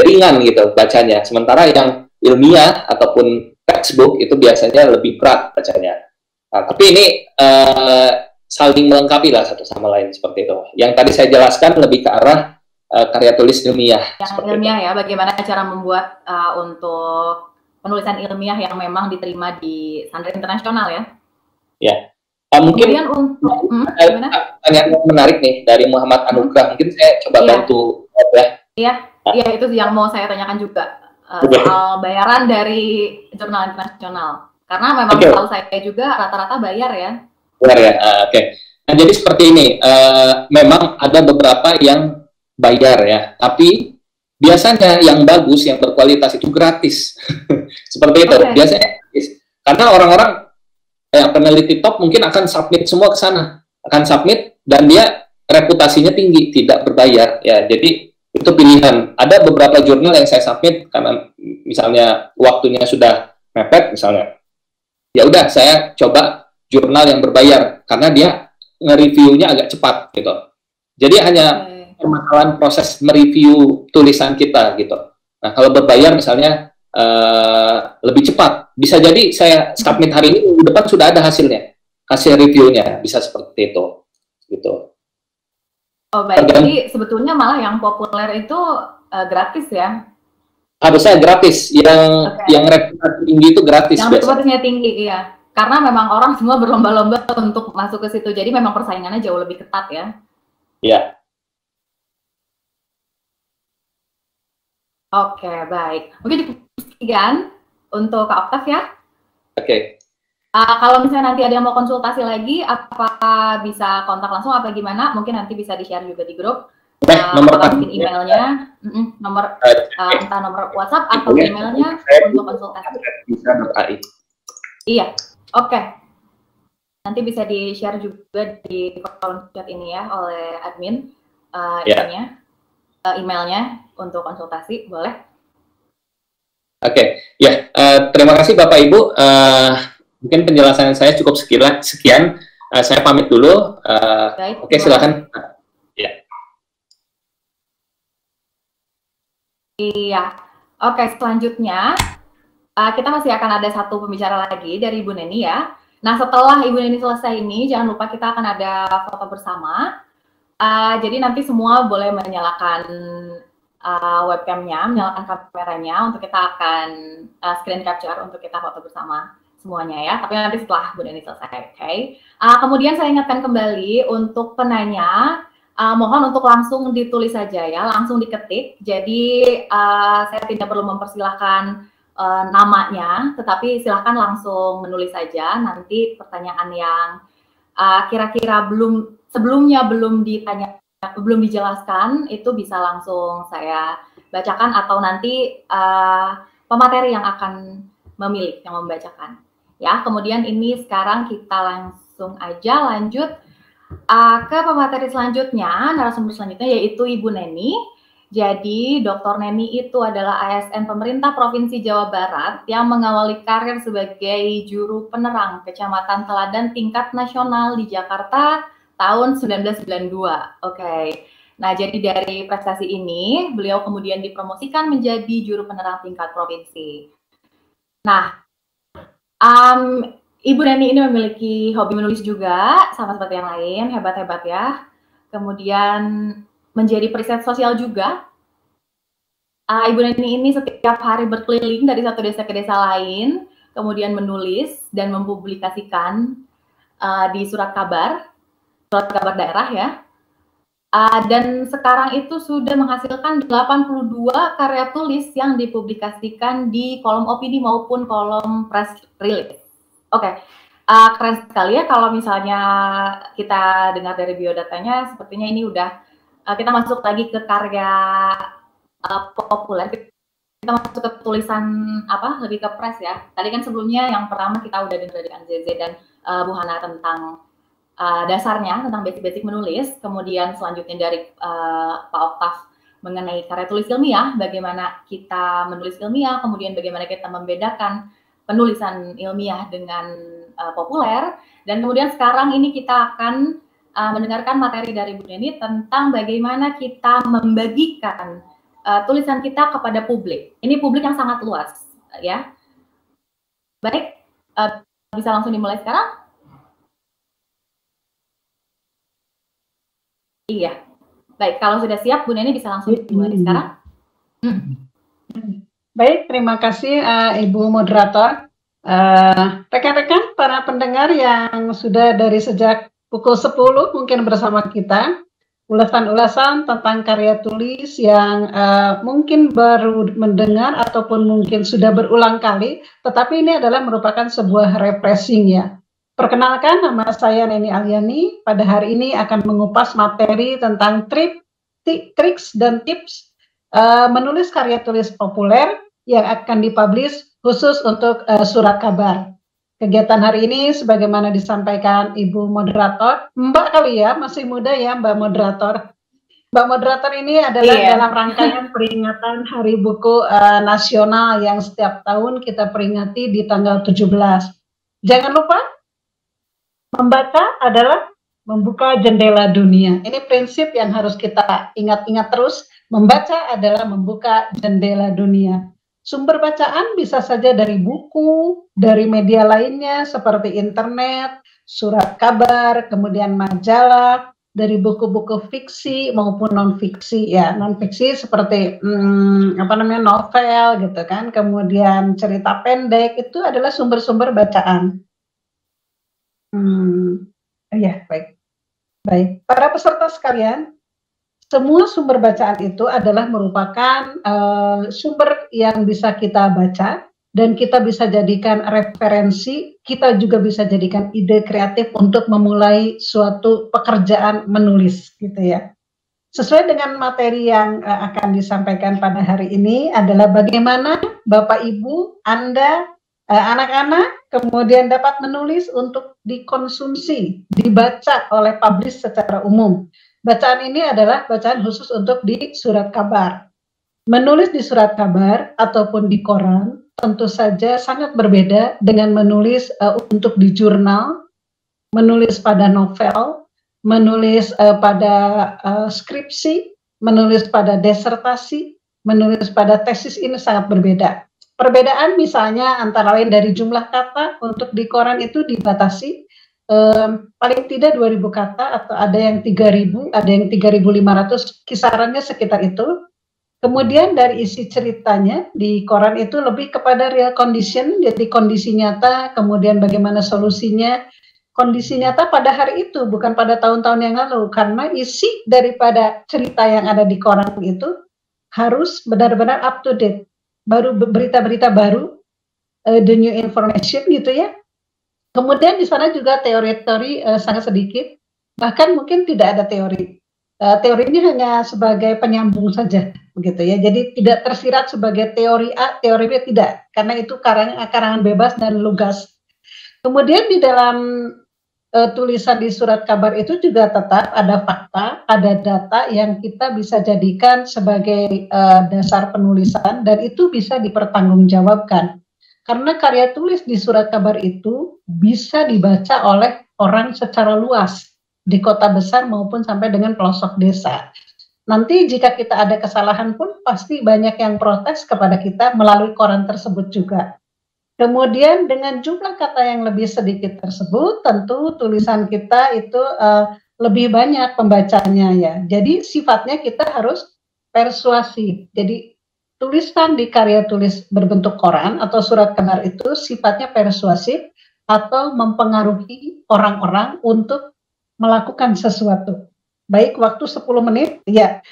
ringan gitu bacanya. Sementara yang ilmiah ataupun textbook itu biasanya lebih berat bacanya. Nah, tapi ini saling melengkapi lah satu sama lain seperti itu. Yang tadi saya jelaskan lebih ke arah karya tulis ilmiah. Yang ilmiah ya, bagaimana cara membuat untuk penulisan ilmiah yang memang diterima di standar internasional ya? Ya. Mungkin pertanyaan menarik nih dari Muhammad Anugrah. Mungkin saya coba bantu ya. Iya, itu yang mau saya tanyakan juga soal bayaran dari jurnal internasional. Karena memang tahu saya juga rata-rata bayar ya. Bayar ya, oke. Nah, jadi seperti ini, memang ada beberapa yang bayar ya, tapi biasanya yang bagus, yang berkualitas itu gratis. Seperti itu, biasanya gratis. Karena orang-orang peneliti top mungkin akan submit semua ke sana, akan submit dan dia reputasinya tinggi, tidak berbayar ya. Jadi itu pilihan. Ada beberapa jurnal yang saya submit karena misalnya waktunya sudah mepet misalnya, ya udah saya coba jurnal yang berbayar karena dia nge-reviewnya agak cepat gitu. Jadi hanya permasalahan proses mereview tulisan kita gitu. Nah, kalau berbayar misalnya lebih cepat. Bisa jadi saya submit hari ini, minggu depan sudah ada hasilnya, hasil reviewnya, bisa seperti itu, gitu. Oh baik, jadi sebetulnya malah yang populer itu gratis ya? Harusnya gratis, yang reputasi tinggi itu gratis. Yang reputasinya tinggi, iya. Karena memang orang semua berlomba-lomba untuk masuk ke situ, jadi memang persaingannya jauh lebih ketat ya? Iya. Oke, baik. Mungkin cukup sekian untuk Kak Oktav ya. Oke. Kalau misalnya nanti ada yang mau konsultasi lagi, apakah bisa kontak langsung apa gimana? Mungkin nanti bisa di-share juga di grup. Nomor mungkin emailnya, entah nomor WhatsApp atau emailnya untuk konsultasi. Iya, oke. Nanti bisa di-share juga di kolom chat ini ya oleh admin emailnya untuk konsultasi, boleh? Oke, ya. Terima kasih Bapak Ibu. Mungkin penjelasan saya cukup sekian. Saya pamit dulu. Oke, silakan. Ya. Iya. Oke, selanjutnya kita masih akan ada satu pembicara lagi dari Ibu Neni ya. Nah, setelah Ibu Neni selesai ini, jangan lupa kita akan ada foto bersama. Jadi nanti semua boleh menyalakan webcamnya, menyalakan kameranya untuk kita akan screen capture untuk kita foto bersama semuanya ya. Tapi nanti setelah Bu Neni selesai, oke? Kemudian saya ingatkan kembali untuk penanya, mohon untuk langsung ditulis saja ya, langsung diketik. Jadi saya tidak perlu mempersilahkan namanya, tetapi silahkan langsung menulis saja. Nanti pertanyaan yang kira-kira sebelumnya belum dijelaskan itu bisa langsung saya bacakan atau nanti pemateri yang akan memilih yang membacakan ya. Kemudian ini sekarang kita langsung aja lanjut ke pemateri selanjutnya, narasumber selanjutnya yaitu Ibu Neni. Jadi Dr. Neni itu adalah ASN pemerintah Provinsi Jawa Barat yang mengawali karir sebagai juru penerang Kecamatan Teladan tingkat nasional di Jakarta tahun 1992. Oke. Nah, jadi dari prestasi ini, beliau kemudian dipromosikan menjadi juru penerang tingkat provinsi. Nah, Ibu Neni ini memiliki hobi menulis juga, sama seperti yang lain, hebat-hebat ya. Kemudian menjadi periset sosial juga. Ibu Neni ini setiap hari berkeliling dari satu desa ke desa lain, kemudian menulis dan mempublikasikan di surat kabar daerah ya. Dan sekarang itu sudah menghasilkan 82 karya tulis yang dipublikasikan di kolom opini maupun kolom press release. Oke. Keren sekali ya kalau misalnya kita dengar dari biodatanya, sepertinya ini udah kita masuk lagi ke karya populer. Kita masuk ke tulisan lebih ke press ya. Tadi kan sebelumnya yang pertama kita udah dengar dari Zeze dan Bu Hana tentang dasarnya, tentang basic-basic menulis. Kemudian selanjutnya dari Pak Oktaf mengenai karya tulis ilmiah, bagaimana kita menulis ilmiah, kemudian bagaimana kita membedakan penulisan ilmiah dengan populer. Dan kemudian sekarang ini kita akan mendengarkan materi dari Bu Neni tentang bagaimana kita membagikan tulisan kita kepada publik. Ini publik yang sangat luas, ya. Baik, bisa langsung dimulai sekarang? Iya. Baik, kalau sudah siap, Bu Neni bisa langsung dimulai sekarang. Baik, terima kasih Ibu Moderator. Rekan-rekan, para pendengar yang sudah dari sejak pukul 10 mungkin bersama kita, ulasan-ulasan tentang karya tulis yang mungkin baru mendengar ataupun mungkin sudah berulang kali, tetapi ini adalah merupakan sebuah refreshing ya. Perkenalkan, nama saya Neni Aliani. Pada hari ini akan mengupas materi tentang triks dan tips menulis karya tulis populer yang akan dipublish khusus untuk surat kabar. Kegiatan hari ini sebagaimana disampaikan Ibu Moderator, Mbak kali ya, masih muda ya Mbak Moderator. Mbak Moderator ini adalah dalam rangkaian peringatan Hari Buku Nasional yang setiap tahun kita peringati di tanggal 17. Jangan lupa, membaca adalah membuka jendela dunia. Ini prinsip yang harus kita ingat-ingat terus, membaca adalah membuka jendela dunia. Sumber bacaan bisa saja dari buku, dari media lainnya seperti internet, surat kabar, kemudian majalah, dari buku-buku fiksi maupun non-fiksi ya. Non-fiksi seperti novel gitu kan, kemudian cerita pendek, itu adalah sumber-sumber bacaan. Ya, baik. Baik, para peserta sekalian, semua sumber bacaan itu adalah merupakan sumber yang bisa kita baca dan kita bisa jadikan referensi, kita juga bisa jadikan ide kreatif untuk memulai suatu pekerjaan menulis gitu ya. Sesuai dengan materi yang akan disampaikan pada hari ini adalah bagaimana Bapak Ibu, Anda, anak-anak kemudian dapat menulis untuk dikonsumsi, dibaca oleh publish secara umum. Bacaan ini adalah bacaan khusus untuk di surat kabar. Menulis di surat kabar ataupun di koran tentu saja sangat berbeda dengan menulis untuk di jurnal, menulis pada novel, menulis pada skripsi, menulis pada disertasi, menulis pada tesis. Ini sangat berbeda. Perbedaan misalnya antara lain dari jumlah kata untuk di koran itu dibatasi, paling tidak 2.000 kata atau ada yang 3.000, ada yang 3.500, kisarannya sekitar itu. Kemudian dari isi ceritanya di koran itu lebih kepada real condition, jadi kondisi nyata, kemudian bagaimana solusinya, kondisi nyata pada hari itu, bukan pada tahun-tahun yang lalu, karena isi daripada cerita yang ada di koran itu harus benar-benar up to date, baru berita-berita baru, the new information gitu ya. Kemudian di sana juga teori-teori sangat sedikit, bahkan mungkin tidak ada teori. Teorinya hanya sebagai penyambung saja, begitu ya. Jadi tidak tersirat sebagai teori A, teori B, tidak, karena itu karangan bebas dan lugas. Kemudian di dalam tulisan di surat kabar itu juga tetap ada fakta, ada data yang kita bisa jadikan sebagai dasar penulisan, dan itu bisa dipertanggungjawabkan. Karena karya tulis di surat kabar itu bisa dibaca oleh orang secara luas, di kota besar maupun sampai dengan pelosok desa. Nanti jika kita ada kesalahan pun pasti banyak yang protes kepada kita melalui koran tersebut juga. Kemudian dengan jumlah kata yang lebih sedikit tersebut, tentu tulisan kita itu lebih banyak pembacanya ya. Jadi sifatnya kita harus persuasif. Jadi tulisan di karya tulis berbentuk koran atau surat kabar itu sifatnya persuasif atau mempengaruhi orang-orang untuk melakukan sesuatu. Baik, waktu 10 menit, ya.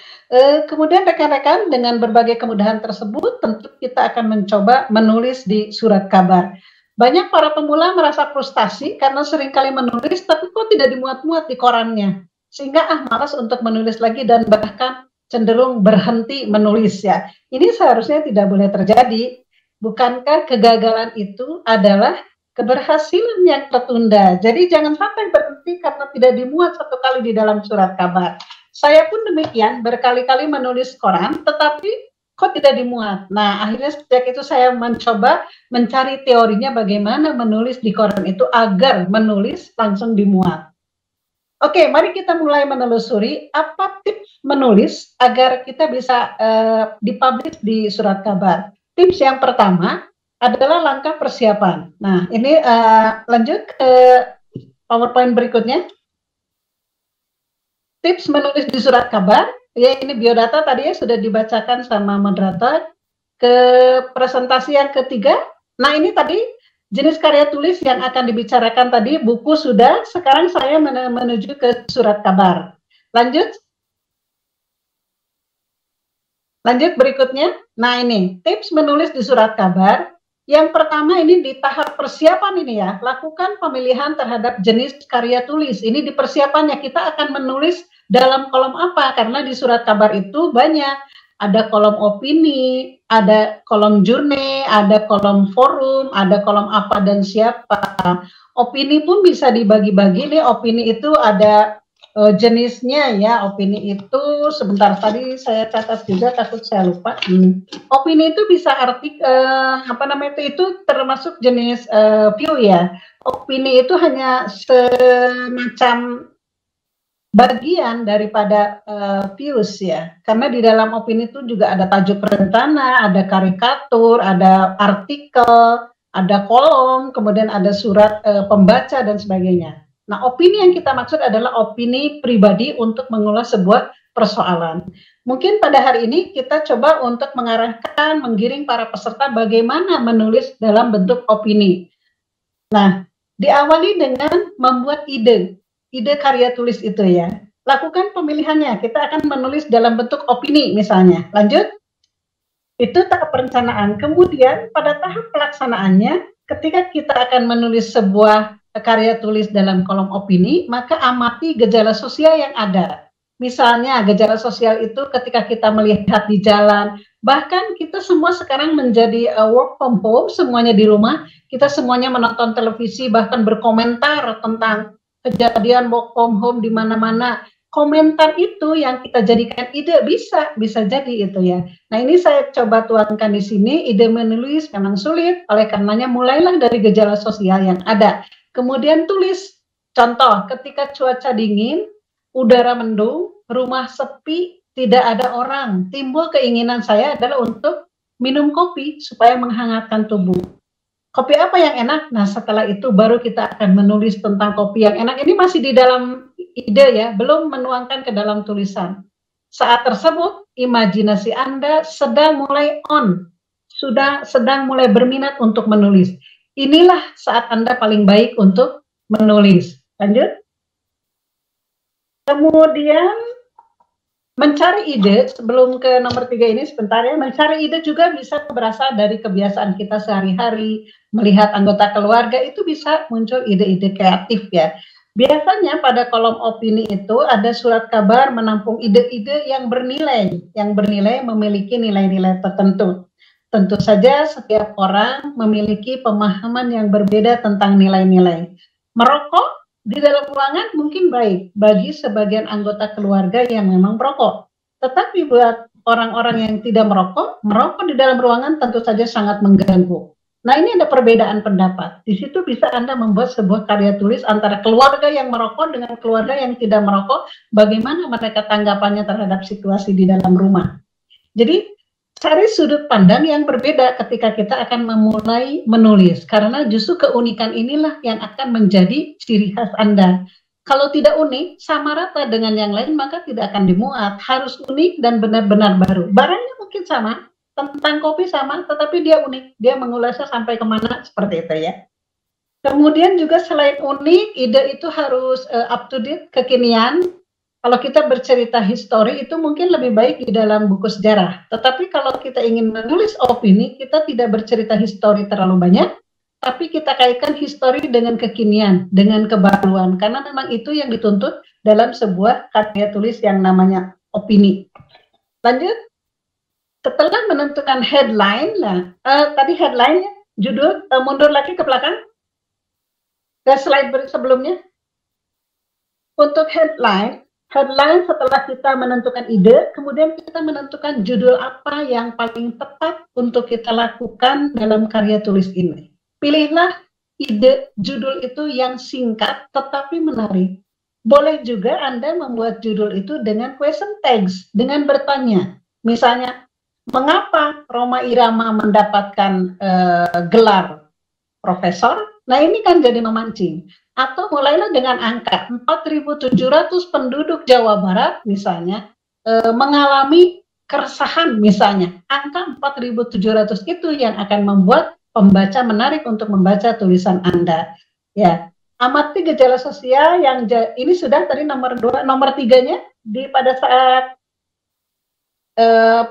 Kemudian rekan-rekan dengan berbagai kemudahan tersebut, tentu kita akan mencoba menulis di surat kabar. Banyak para pemula merasa frustasi karena seringkali menulis, tapi kok tidak dimuat-muat di korannya. Sehingga malas untuk menulis lagi dan bahkan cenderung berhenti menulis ya. Ini seharusnya tidak boleh terjadi. Bukankah kegagalan itu adalah keberhasilan yang tertunda? Jadi jangan sampai berhenti karena tidak dimuat satu kali di dalam surat kabar. Saya pun demikian, berkali-kali menulis koran, tetapi kok tidak dimuat. Nah, akhirnya sejak itu saya mencoba mencari teorinya bagaimana menulis di koran itu agar menulis langsung dimuat. Oke, mari kita mulai menelusuri apa tips menulis agar kita bisa dipublish di surat kabar. Tips yang pertama adalah langkah persiapan. Nah, ini lanjut ke PowerPoint berikutnya. Tips menulis di surat kabar. Ya, ini biodata tadi ya sudah dibacakan sama moderator. Ke presentasi yang ketiga. Nah, ini tadi jenis karya tulis yang akan dibicarakan tadi, buku sudah. Sekarang saya menuju ke surat kabar. Lanjut. Lanjut berikutnya. Nah, ini tips menulis di surat kabar. Yang pertama ini di tahap persiapan ini ya, lakukan pemilihan terhadap jenis karya tulis. Ini di persiapannya, kita akan menulis dalam kolom apa, karena di surat kabar itu banyak. Ada kolom opini, ada kolom jurne, ada kolom forum, ada kolom apa dan siapa. Opini pun bisa dibagi-bagi nih, opini itu ada jenisnya ya. Opini itu sebentar, tadi saya catat juga takut saya lupa. Opini itu bisa itu termasuk jenis view ya. Opini itu hanya semacam bagian daripada views ya, karena di dalam opini itu juga ada tajuk rencana, ada karikatur, ada artikel, ada kolom, kemudian ada surat pembaca dan sebagainya. Nah, opini yang kita maksud adalah opini pribadi untuk mengulas sebuah persoalan. Mungkin pada hari ini kita coba untuk mengarahkan, menggiring para peserta bagaimana menulis dalam bentuk opini. Nah, diawali dengan membuat ide karya tulis itu ya. Lakukan pemilihannya, kita akan menulis dalam bentuk opini misalnya. Lanjut. Itu tahap perencanaan. Kemudian pada tahap pelaksanaannya, ketika kita akan menulis sebuah karya tulis dalam kolom opini, maka amati gejala sosial yang ada. Misalnya gejala sosial itu ketika kita melihat di jalan, bahkan kita semua sekarang menjadi work from home, semuanya di rumah, kita semuanya menonton televisi, bahkan berkomentar tentang kejadian work from home di mana-mana. Komentar itu yang kita jadikan ide, bisa jadi itu ya. Nah, ini saya coba tuangkan di sini. Ide menulis memang sulit, oleh karenanya mulailah dari gejala sosial yang ada. Kemudian tulis. Contoh, ketika cuaca dingin, udara mendung, rumah sepi, tidak ada orang, timbul keinginan saya adalah untuk minum kopi supaya menghangatkan tubuh. kopi apa yang enak? Nah, setelah itu baru kita akan menulis tentang kopi yang enak. Ini masih di dalam ide ya, belum menuangkan ke dalam tulisan. Saat tersebut, imajinasi Anda sedang mulai on, sedang mulai berminat untuk menulis. Inilah saat Anda paling baik untuk menulis. Lanjut. Kemudian mencari ide, sebelum ke nomor 3 ini sebentar ya, mencari ide juga bisa berasal dari kebiasaan kita sehari-hari, melihat anggota keluarga itu bisa muncul ide-ide kreatif ya. Biasanya pada kolom opini itu ada surat kabar menampung ide-ide yang bernilai memiliki nilai-nilai tertentu. Tentu saja setiap orang memiliki pemahaman yang berbeda tentang nilai-nilai. Merokok di dalam ruangan mungkin baik bagi sebagian anggota keluarga yang memang merokok. Tetapi buat orang-orang yang tidak merokok, merokok di dalam ruangan tentu saja sangat mengganggu. Nah, ini ada perbedaan pendapat. Di situ bisa Anda membuat sebuah karya tulis antara keluarga yang merokok dengan keluarga yang tidak merokok, bagaimana mereka tanggapannya terhadap situasi di dalam rumah. Jadi, cari sudut pandang yang berbeda ketika kita akan memulai menulis, karena justru keunikan inilah yang akan menjadi ciri khas Anda. Kalau tidak unik, sama rata dengan yang lain, maka tidak akan dimuat. Harus unik dan benar-benar baru. Barangnya mungkin sama, tentang kopi sama, tetapi dia unik. Dia mengulasnya sampai kemana, seperti itu ya. Kemudian juga selain unik, ide itu harus up to date, kekinian. Kalau kita bercerita histori itu mungkin lebih baik di dalam buku sejarah. Tetapi kalau kita ingin menulis opini, kita tidak bercerita histori terlalu banyak, tapi kita kaitkan histori dengan kekinian, dengan kebaruan. Karena memang itu yang dituntut dalam sebuah karya tulis yang namanya opini. Lanjut. Setelah menentukan headline, tadi headline-nya, judul, mundur lagi ke belakang. Ke slide sebelumnya. Untuk headline setelah kita menentukan ide, kemudian kita menentukan judul apa yang paling tepat untuk kita lakukan dalam karya tulis ini. Pilihlah ide judul itu yang singkat tetapi menarik. Boleh juga Anda membuat judul itu dengan question tags, dengan bertanya. Misalnya, mengapa Rhoma Irama mendapatkan gelar profesor? Nah, ini kan jadi memancing. Atau mulailah dengan angka 4.700 penduduk Jawa Barat misalnya mengalami keresahan misalnya. Angka 4.700 itu yang akan membuat pembaca menarik untuk membaca tulisan Anda. Ya, amati gejala sosial yang ini sudah tadi nomor 2, nomor 3-nya di pada saat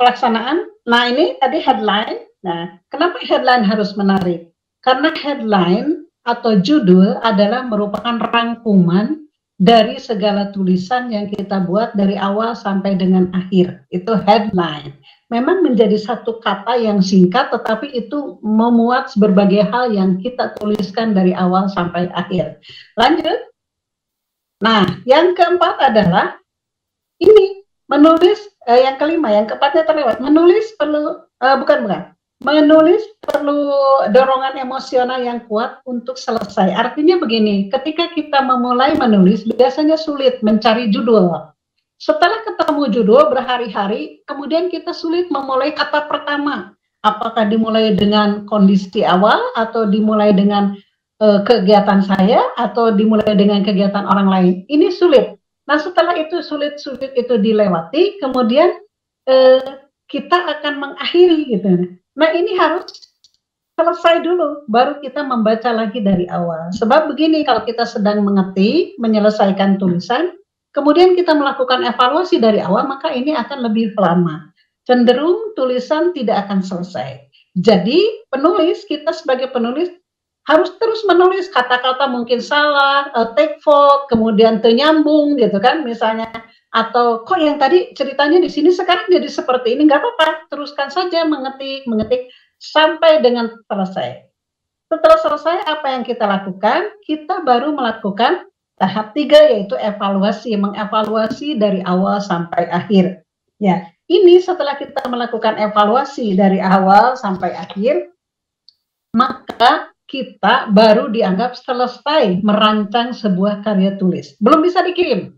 pelaksanaan. Nah, ini tadi headline. Nah, kenapa headline harus menarik? Karena headline atau judul adalah merupakan rangkuman dari segala tulisan yang kita buat dari awal sampai dengan akhir. Itu headline. Memang menjadi satu kata yang singkat, tetapi itu memuat berbagai hal yang kita tuliskan dari awal sampai akhir. Lanjut. Nah, yang keempat adalah ini, menulis, yang kelima, yang keempatnya terlewat. Menulis perlu, menulis perlu dorongan emosional yang kuat untuk selesai. Artinya begini, ketika kita memulai menulis, biasanya sulit mencari judul. Setelah ketemu judul berhari-hari, kemudian kita sulit memulai kata pertama. Apakah dimulai dengan kondisi awal, atau dimulai dengan kegiatan saya, atau dimulai dengan kegiatan orang lain. Ini sulit. Nah, setelah itu sulit-sulit itu dilewati, kemudian kita akan mengakhiri gitu. Nah, ini harus selesai dulu, baru kita membaca lagi dari awal. Sebab begini, kalau kita sedang mengetik, menyelesaikan tulisan, kemudian kita melakukan evaluasi dari awal, maka ini akan lebih lama. Cenderung tulisan tidak akan selesai. Jadi, kita sebagai penulis, harus terus menulis, kata-kata mungkin salah, take fault, kemudian ternyambung, gitu kan, misalnya. Atau kok yang tadi ceritanya di sini sekarang jadi seperti ini, nggak apa-apa, teruskan saja mengetik sampai dengan selesai. Setelah selesai, apa yang kita lakukan? Kita baru melakukan tahap 3, yaitu evaluasi, mengevaluasi dari awal sampai akhir. Ya, ini setelah kita melakukan evaluasi dari awal sampai akhir, maka kita baru dianggap selesai merancang sebuah karya tulis. Belum bisa dikirim.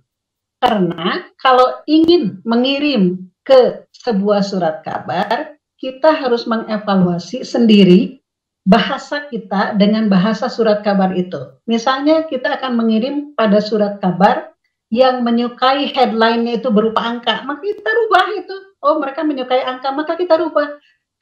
Karena kalau ingin mengirim ke sebuah surat kabar, kita harus mengevaluasi sendiri bahasa kita dengan bahasa surat kabar itu. Misalnya kita akan mengirim pada surat kabar yang menyukai headline-nya itu berupa angka, maka kita rubah itu. Oh, mereka menyukai angka, maka kita rubah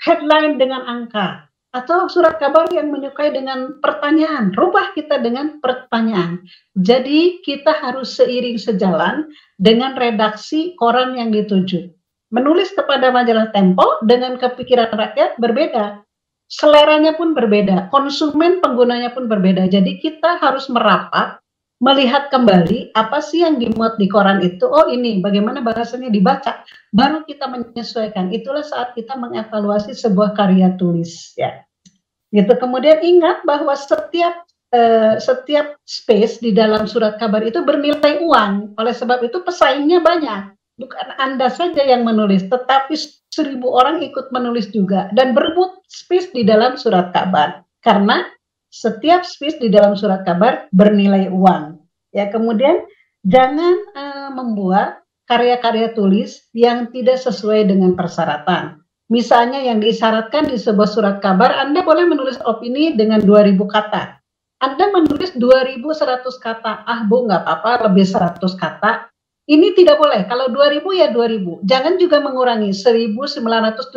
headline dengan angka. Atau surat kabar yang menyukai dengan pertanyaan, rubah kita dengan pertanyaan. Jadi kita harus seiring sejalan dengan redaksi koran yang dituju. Menulis kepada majalah Tempo dengan kepikiran rakyat berbeda. Seleranya pun berbeda, konsumen penggunanya pun berbeda. Jadi kita harus merapat, melihat kembali apa sih yang dimuat di koran itu. Oh, ini bagaimana bahasanya dibaca, baru kita menyesuaikan. Itulah saat kita mengevaluasi sebuah karya tulis, ya. Gitu. Kemudian ingat bahwa setiap space di dalam surat kabar itu bernilai uang. Oleh sebab itu pesaingnya banyak. Bukan Anda saja yang menulis, tetapi 1.000 orang ikut menulis juga dan berebut space di dalam surat kabar. Karena setiap space di dalam surat kabar bernilai uang. Ya, kemudian jangan membuat karya-karya tulis yang tidak sesuai dengan persyaratan. Misalnya yang disyaratkan di sebuah surat kabar, Anda boleh menulis opini dengan 2.000 kata. Anda menulis 2.100 kata. Ah, Bu, nggak apa-apa, lebih 100 kata. Ini tidak boleh. Kalau 2.000 ya 2.000. Jangan juga mengurangi 1.970.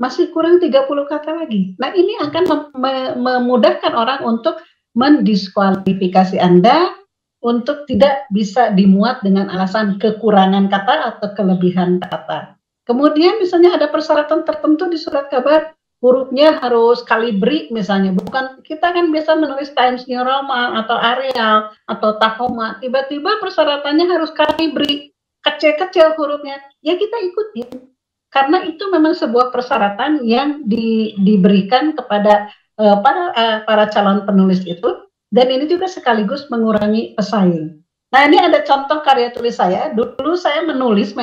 Masih kurang 30 kata lagi. Nah, ini akan memudahkan orang untuk mendiskualifikasi Anda untuk tidak bisa dimuat dengan alasan kekurangan kata atau kelebihan kata. Kemudian misalnya ada persyaratan tertentu di surat kabar, hurufnya harus kalibri misalnya. Bukan, kita kan biasa menulis Times New Roman atau Arial atau Tahoma. Tiba-tiba persyaratannya harus kalibri, kecil-kecil hurufnya. Ya kita ikutin. Karena itu memang sebuah persyaratan yang diberikan kepada para calon penulis itu, dan ini juga sekaligus mengurangi pesaing. Nah, ini ada contoh karya tulis saya. Dulu saya menulis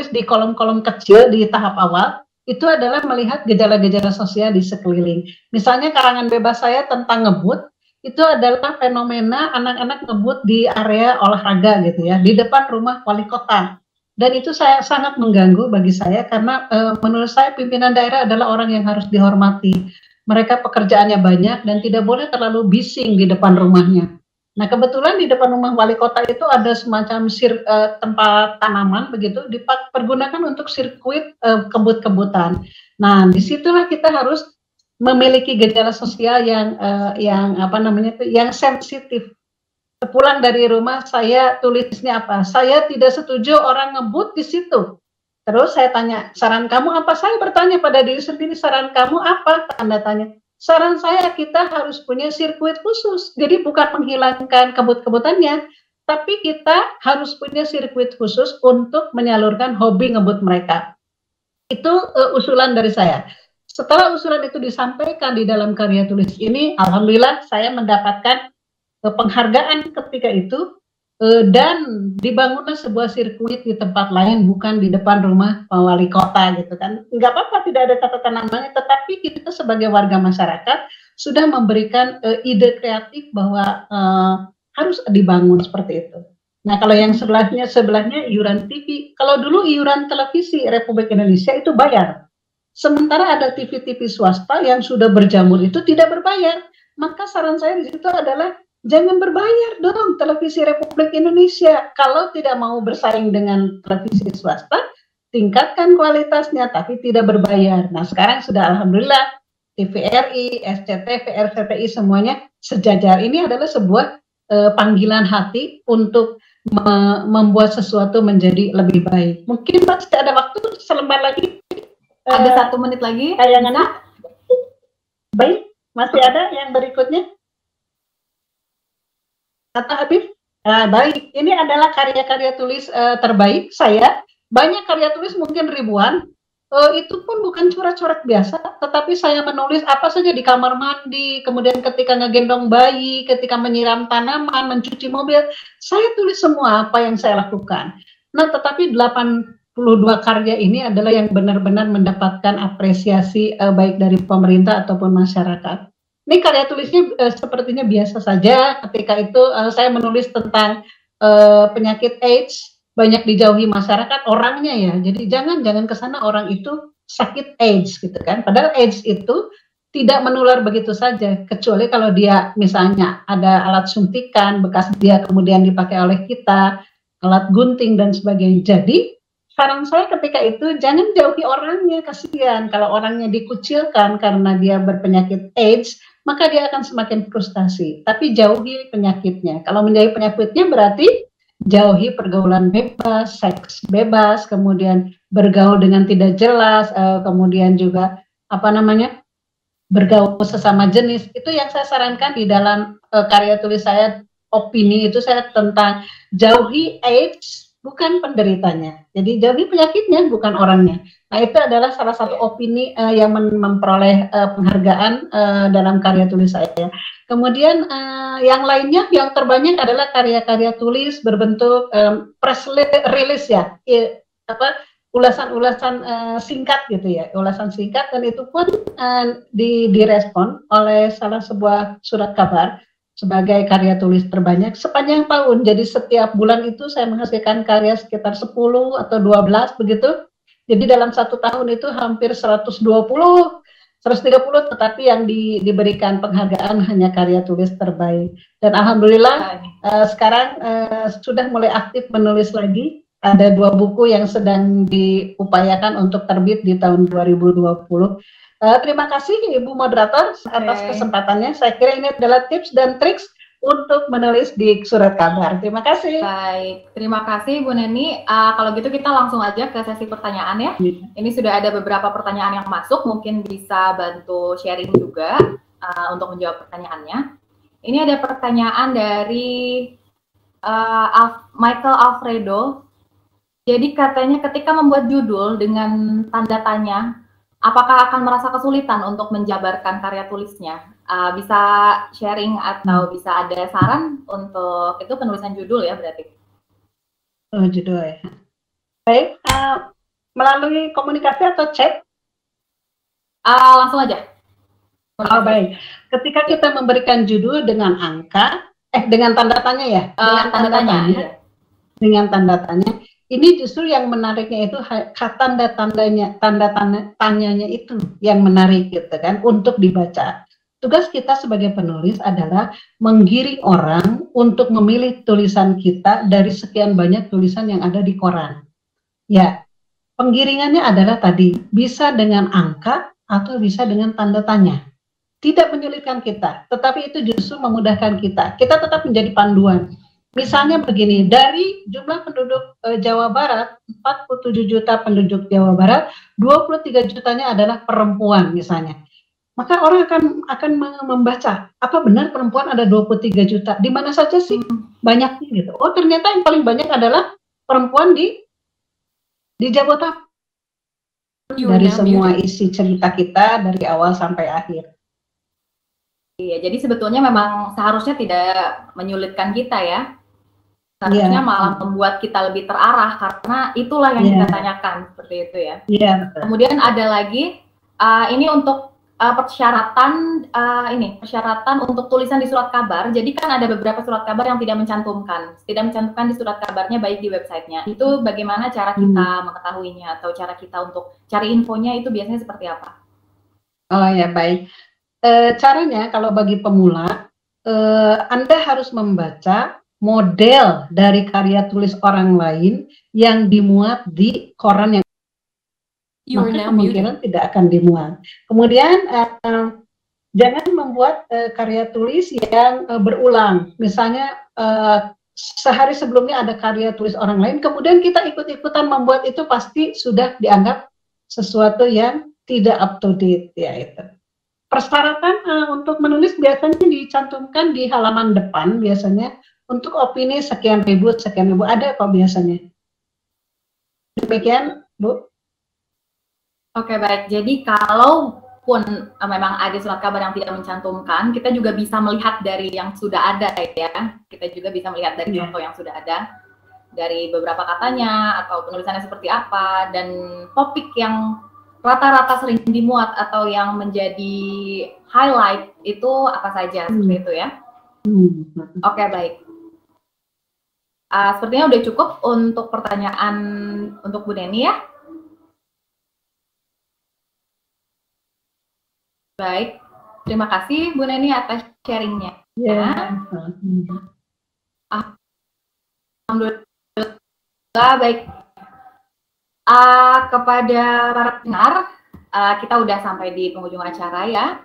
di kolom-kolom kecil di tahap awal, itu adalah melihat gejala-gejala sosial di sekeliling. Misalnya karangan bebas saya tentang ngebut, itu adalah fenomena anak-anak ngebut di area olahraga gitu ya, di depan rumah wali kota. Dan itu sangat mengganggu bagi saya karena menurut saya pimpinan daerah adalah orang yang harus dihormati. Mereka pekerjaannya banyak dan tidak boleh terlalu bising di depan rumahnya. Nah, kebetulan di depan rumah wali kota itu ada semacam tempat tanaman begitu, dipergunakan untuk sirkuit kebut-kebutan. Nah, disitulah kita harus memiliki gejala sosial yang sensitif. Pulang dari rumah saya tulisnya apa? Saya tidak setuju orang ngebut di situ. Terus saya tanya, saran kamu apa? Saya bertanya pada diri sendiri, saran kamu apa? Anda tanya. Saran saya kita harus punya sirkuit khusus. Jadi bukan menghilangkan kebut-kebutannya, tapi kita harus punya sirkuit khusus untuk menyalurkan hobi ngebut mereka. Itu usulan dari saya. Setelah usulan itu disampaikan di dalam karya tulis ini, alhamdulillah saya mendapatkan penghargaan ketika itu, dan dibangunlah sebuah sirkuit di tempat lain, bukan di depan rumah wali kota gitu kan. Nggak apa-apa tidak ada catatan namanya, tetapi kita sebagai warga masyarakat sudah memberikan ide kreatif bahwa harus dibangun seperti itu. Nah, kalau yang sebelahnya iuran TV. Kalau dulu iuran televisi Republik Indonesia itu bayar. Sementara ada TV-TV swasta yang sudah berjamur itu tidak berbayar. Maka saran saya di situ adalah jangan berbayar dong televisi Republik Indonesia. Kalau tidak mau bersaing dengan televisi swasta, tingkatkan kualitasnya tapi tidak berbayar. Nah, sekarang sudah alhamdulillah TVRI, SCTV, RCTI semuanya sejajar. Ini adalah sebuah panggilan hati untuk membuat sesuatu menjadi lebih baik. Mungkin masih ada waktu selembar lagi. Ada 1 menit lagi. Tayangannya. Baik, masih ada yang berikutnya. Atau Habib? Baik, ini adalah karya-karya tulis terbaik saya. Banyak karya tulis mungkin ribuan. Itu pun bukan coret-coret biasa, tetapi saya menulis apa saja di kamar mandi, kemudian ketika ngegendong bayi, ketika menyiram tanaman, mencuci mobil, saya tulis semua apa yang saya lakukan. Nah, tetapi 82 karya ini adalah yang benar-benar mendapatkan apresiasi baik dari pemerintah ataupun masyarakat. Ini karya tulisnya sepertinya biasa saja. Ketika itu saya menulis tentang penyakit AIDS, banyak dijauhi masyarakat orangnya ya. Jadi jangan ke sana, orang itu sakit AIDS gitu kan. Padahal AIDS itu tidak menular begitu saja, kecuali kalau dia misalnya ada alat suntikan bekas dia kemudian dipakai oleh kita, alat gunting dan sebagainya. Jadi saran saya ketika itu jangan jauhi orangnya, kasihan kalau orangnya dikucilkan karena dia berpenyakit AIDS, maka dia akan semakin frustasi. Tapi jauhi penyakitnya. Kalau menjauhi penyakitnya berarti jauhi pergaulan bebas, seks bebas, kemudian bergaul dengan tidak jelas, kemudian juga apa namanya, bergaul sesama jenis. Itu yang saya sarankan di dalam karya tulis saya, opini itu saya tentang jauhi AIDS, bukan penderitanya. Jadi jauhi penyakitnya, bukan orangnya. Nah itu adalah salah satu opini yang memperoleh penghargaan dalam karya tulis saya. Kemudian yang lainnya, yang terbanyak adalah karya-karya tulis berbentuk press release ya, ulasan-ulasan singkat gitu ya, ulasan singkat, dan itu pun direspon oleh salah sebuah surat kabar sebagai karya tulis terbanyak sepanjang tahun. Jadi setiap bulan itu saya menghasilkan karya sekitar 10 atau 12 begitu. Jadi dalam satu tahun itu hampir 120, 130, tetapi yang diberikan penghargaan hanya karya tulis terbaik. Dan alhamdulillah sekarang sudah mulai aktif menulis lagi. Ada 2 buku yang sedang diupayakan untuk terbit di tahun 2020. Terima kasih Ibu Moderator atas kesempatannya. Saya kira ini adalah tips dan triks untuk menulis di surat kabar. Terima kasih. Baik, terima kasih Bu Neni. Kalau gitu kita langsung aja ke sesi pertanyaan ya. Ini sudah ada beberapa pertanyaan yang masuk, mungkin bisa bantu sharing juga untuk menjawab pertanyaannya. Ini ada pertanyaan dari Michael Alfredo. Jadi katanya ketika membuat judul dengan tanda tanya, apakah akan merasa kesulitan untuk menjabarkan karya tulisnya? Bisa sharing atau bisa ada saran untuk itu penulisan judul ya berarti? Oh, judul ya. Baik, melalui komunikasi atau chat? Langsung aja. Oh, baik. Ketika kita memberikan judul dengan angka, dengan tanda tanya ya? Dengan tanda tanya. Ya. Dengan tanda tanya. Ini justru yang menariknya itu tanda tanyanya itu yang menarik gitu kan untuk dibaca. Tugas kita sebagai penulis adalah menggiring orang untuk memilih tulisan kita dari sekian banyak tulisan yang ada di koran. Ya, penggiringannya adalah tadi bisa dengan angka atau bisa dengan tanda tanya. Tidak menyulitkan kita, tetapi itu justru memudahkan kita. Kita tetap menjadi panduan. Misalnya begini, dari jumlah penduduk Jawa Barat, 47 juta penduduk Jawa Barat, 23 jutanya adalah perempuan misalnya. Maka orang akan membaca, apa benar perempuan ada 23 juta? Di mana saja sih banyaknya gitu. Oh, ternyata yang paling banyak adalah perempuan di Jabodetabek. Dari semua isi cerita kita dari awal sampai akhir. Iya, jadi sebetulnya memang seharusnya tidak menyulitkan kita ya. Seharusnya malah membuat kita lebih terarah karena itulah yang kita tanyakan seperti itu ya. Kemudian ada lagi ini untuk persyaratan untuk tulisan di surat kabar. Jadi kan ada beberapa surat kabar yang tidak mencantumkan di surat kabarnya baik di websitenya. Itu bagaimana cara kita mengetahuinya atau cara kita untuk cari infonya itu biasanya seperti apa? Oh ya baik. Caranya kalau bagi pemula, Anda harus membaca model dari karya tulis orang lain yang dimuat di koran yang maka kemungkinan tidak akan dimuat. Kemudian jangan membuat karya tulis yang berulang. Misalnya sehari sebelumnya ada karya tulis orang lain, kemudian kita ikut-ikutan membuat itu pasti sudah dianggap sesuatu yang tidak up to date ya itu. Persyaratan untuk menulis biasanya dicantumkan di halaman depan biasanya. Untuk opini sekian ribu ada kok biasanya. Demikian, Bu. Oke, baik. Jadi kalaupun memang ada surat kabar yang tidak mencantumkan, kita juga bisa melihat dari yang sudah ada ya. Kita juga bisa melihat dari contoh yang sudah ada, dari beberapa katanya atau penulisannya seperti apa, dan topik yang rata-rata sering dimuat atau yang menjadi highlight itu apa saja seperti itu ya. Oke, baik. Sepertinya udah cukup untuk pertanyaan untuk Bu Neni ya. Baik, terima kasih Bu Neni atas sharingnya. Alhamdulillah, baik. Kepada para pendengar, kita udah sampai di penghujung acara ya.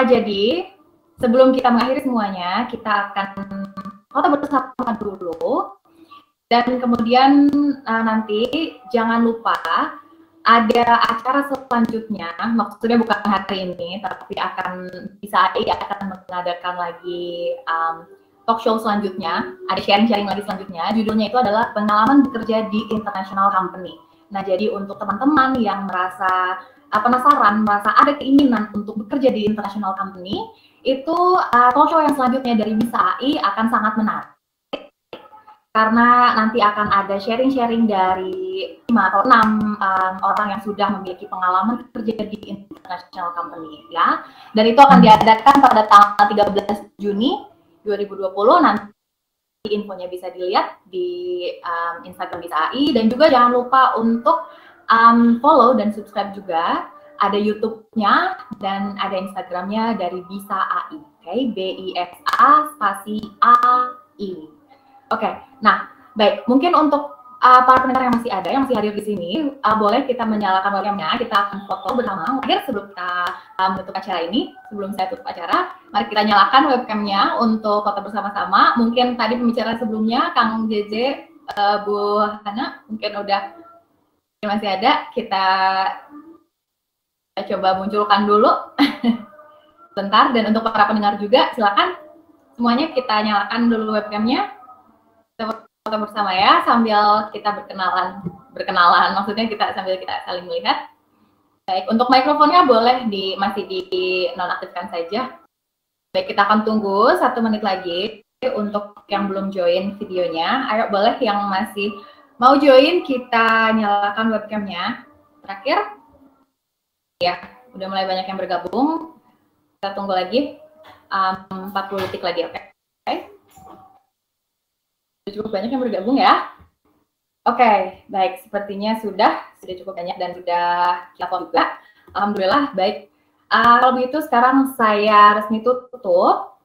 Jadi sebelum kita mengakhiri semuanya, kita akan foto bersama dulu. Dan kemudian nanti jangan lupa ada acara selanjutnya, maksudnya bukan hari ini, tapi bisa akan mengadakan lagi talk show selanjutnya, ada sharing-sharing lagi selanjutnya. Judulnya itu adalah pengalaman bekerja di international company. Nah, jadi untuk teman-teman yang merasa penasaran, merasa ada keinginan untuk bekerja di international company, itu talk show yang selanjutnya dari Bisa AI akan sangat menarik. Karena nanti akan ada sharing-sharing dari 5 atau 6 orang yang sudah memiliki pengalaman kerja di international company ya. Dan itu akan diadakan pada tanggal 13 Juni 2020. Nanti infonya bisa dilihat di Instagram Bisa AI, dan juga jangan lupa untuk follow dan subscribe juga. Ada YouTube-nya dan ada Instagram-nya dari Bisa AI. Oke, BISA spasi AI. Oke, nah baik, mungkin untuk para pendengar yang masih hadir di sini, boleh kita menyalakan webcamnya, kita akan foto bersama. Akhir sebelum kita menutup acara ini, sebelum saya tutup acara, mari kita nyalakan webcamnya untuk foto bersama-sama. Mungkin tadi pembicara sebelumnya, Kang JJ, Bu Hana, mungkin masih ada, kita coba munculkan dulu. Bentar, dan untuk para pendengar juga, silakan semuanya kita nyalakan dulu webcamnya. Foto bersama ya, sambil kita berkenalan, maksudnya sambil kita saling melihat. Baik, untuk mikrofonnya boleh masih dinonaktifkan saja. Baik, kita akan tunggu 1 menit lagi untuk yang belum join videonya. Ayo, boleh yang masih mau join, kita nyalakan webcamnya. Terakhir, ya, udah mulai banyak yang bergabung. Kita tunggu lagi 40 detik lagi, oke? Cukup banyak yang bergabung ya. Oke, baik, sepertinya sudah cukup banyak dan sudah kita follow juga. Alhamdulillah, baik. Kalau begitu sekarang saya resmi tutup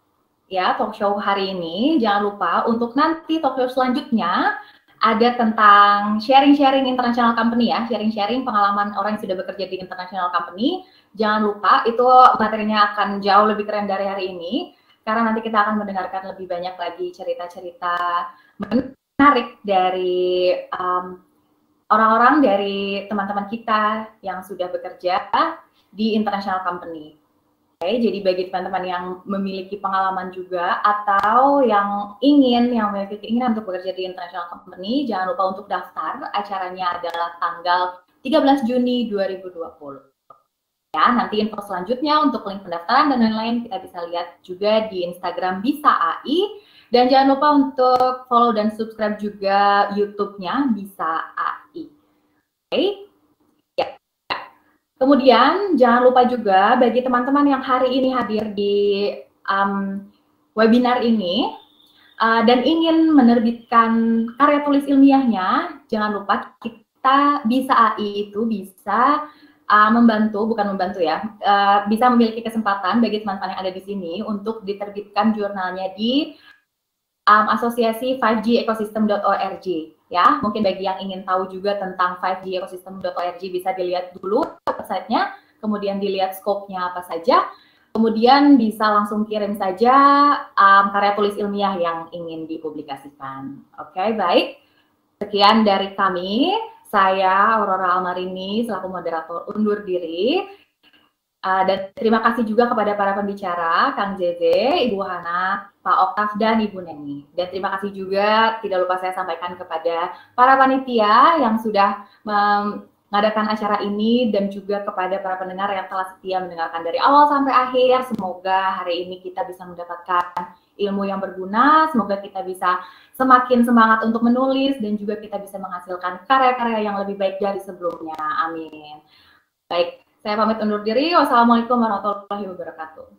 ya talk show hari ini. Jangan lupa untuk nanti talk show selanjutnya ada tentang sharing-sharing international company ya, sharing-sharing pengalaman orang yang sudah bekerja di international company. Jangan lupa, itu materinya akan jauh lebih keren dari hari ini, karena nanti kita akan mendengarkan lebih banyak lagi cerita-cerita menarik dari orang-orang dari teman-teman kita yang sudah bekerja di international company. Oke, jadi bagi teman-teman yang memiliki pengalaman juga atau yang memiliki keinginan untuk bekerja di international company, jangan lupa untuk daftar. Acaranya adalah tanggal 13 Juni 2020. Ya, nanti info selanjutnya untuk link pendaftaran dan lain-lain kita bisa lihat juga di Instagram Bisa AI. Dan jangan lupa untuk follow dan subscribe juga YouTube-nya Bisa AI. Oke. Ya. Kemudian jangan lupa juga bagi teman-teman yang hari ini hadir di webinar ini dan ingin menerbitkan karya tulis ilmiahnya, jangan lupa kita Bisa AI itu bisa bisa memiliki kesempatan bagi teman-teman yang ada di sini untuk diterbitkan jurnalnya di asosiasi 5G-ecosystem.org ya. Mungkin bagi yang ingin tahu juga tentang 5G-ecosystem.org bisa dilihat dulu websitenya, kemudian dilihat scope-nya apa saja, kemudian bisa langsung kirim saja karya tulis ilmiah yang ingin dipublikasikan. Oke, baik. Sekian dari kami. Saya Aurora Almarini selaku moderator undur diri. Dan terima kasih juga kepada para pembicara, Kang JJ, Ibu Hana, Pak Oktav, dan Ibu Neni. Dan terima kasih juga, tidak lupa saya sampaikan kepada para panitia yang sudah mengadakan acara ini, dan juga kepada para pendengar yang telah setia mendengarkan dari awal sampai akhir. Semoga hari ini kita bisa mendapatkan ilmu yang berguna, semoga kita bisa semakin semangat untuk menulis, dan juga kita bisa menghasilkan karya-karya yang lebih baik dari sebelumnya. Amin. Baik. Saya pamit undur diri. Wassalamualaikum warahmatullahi wabarakatuh.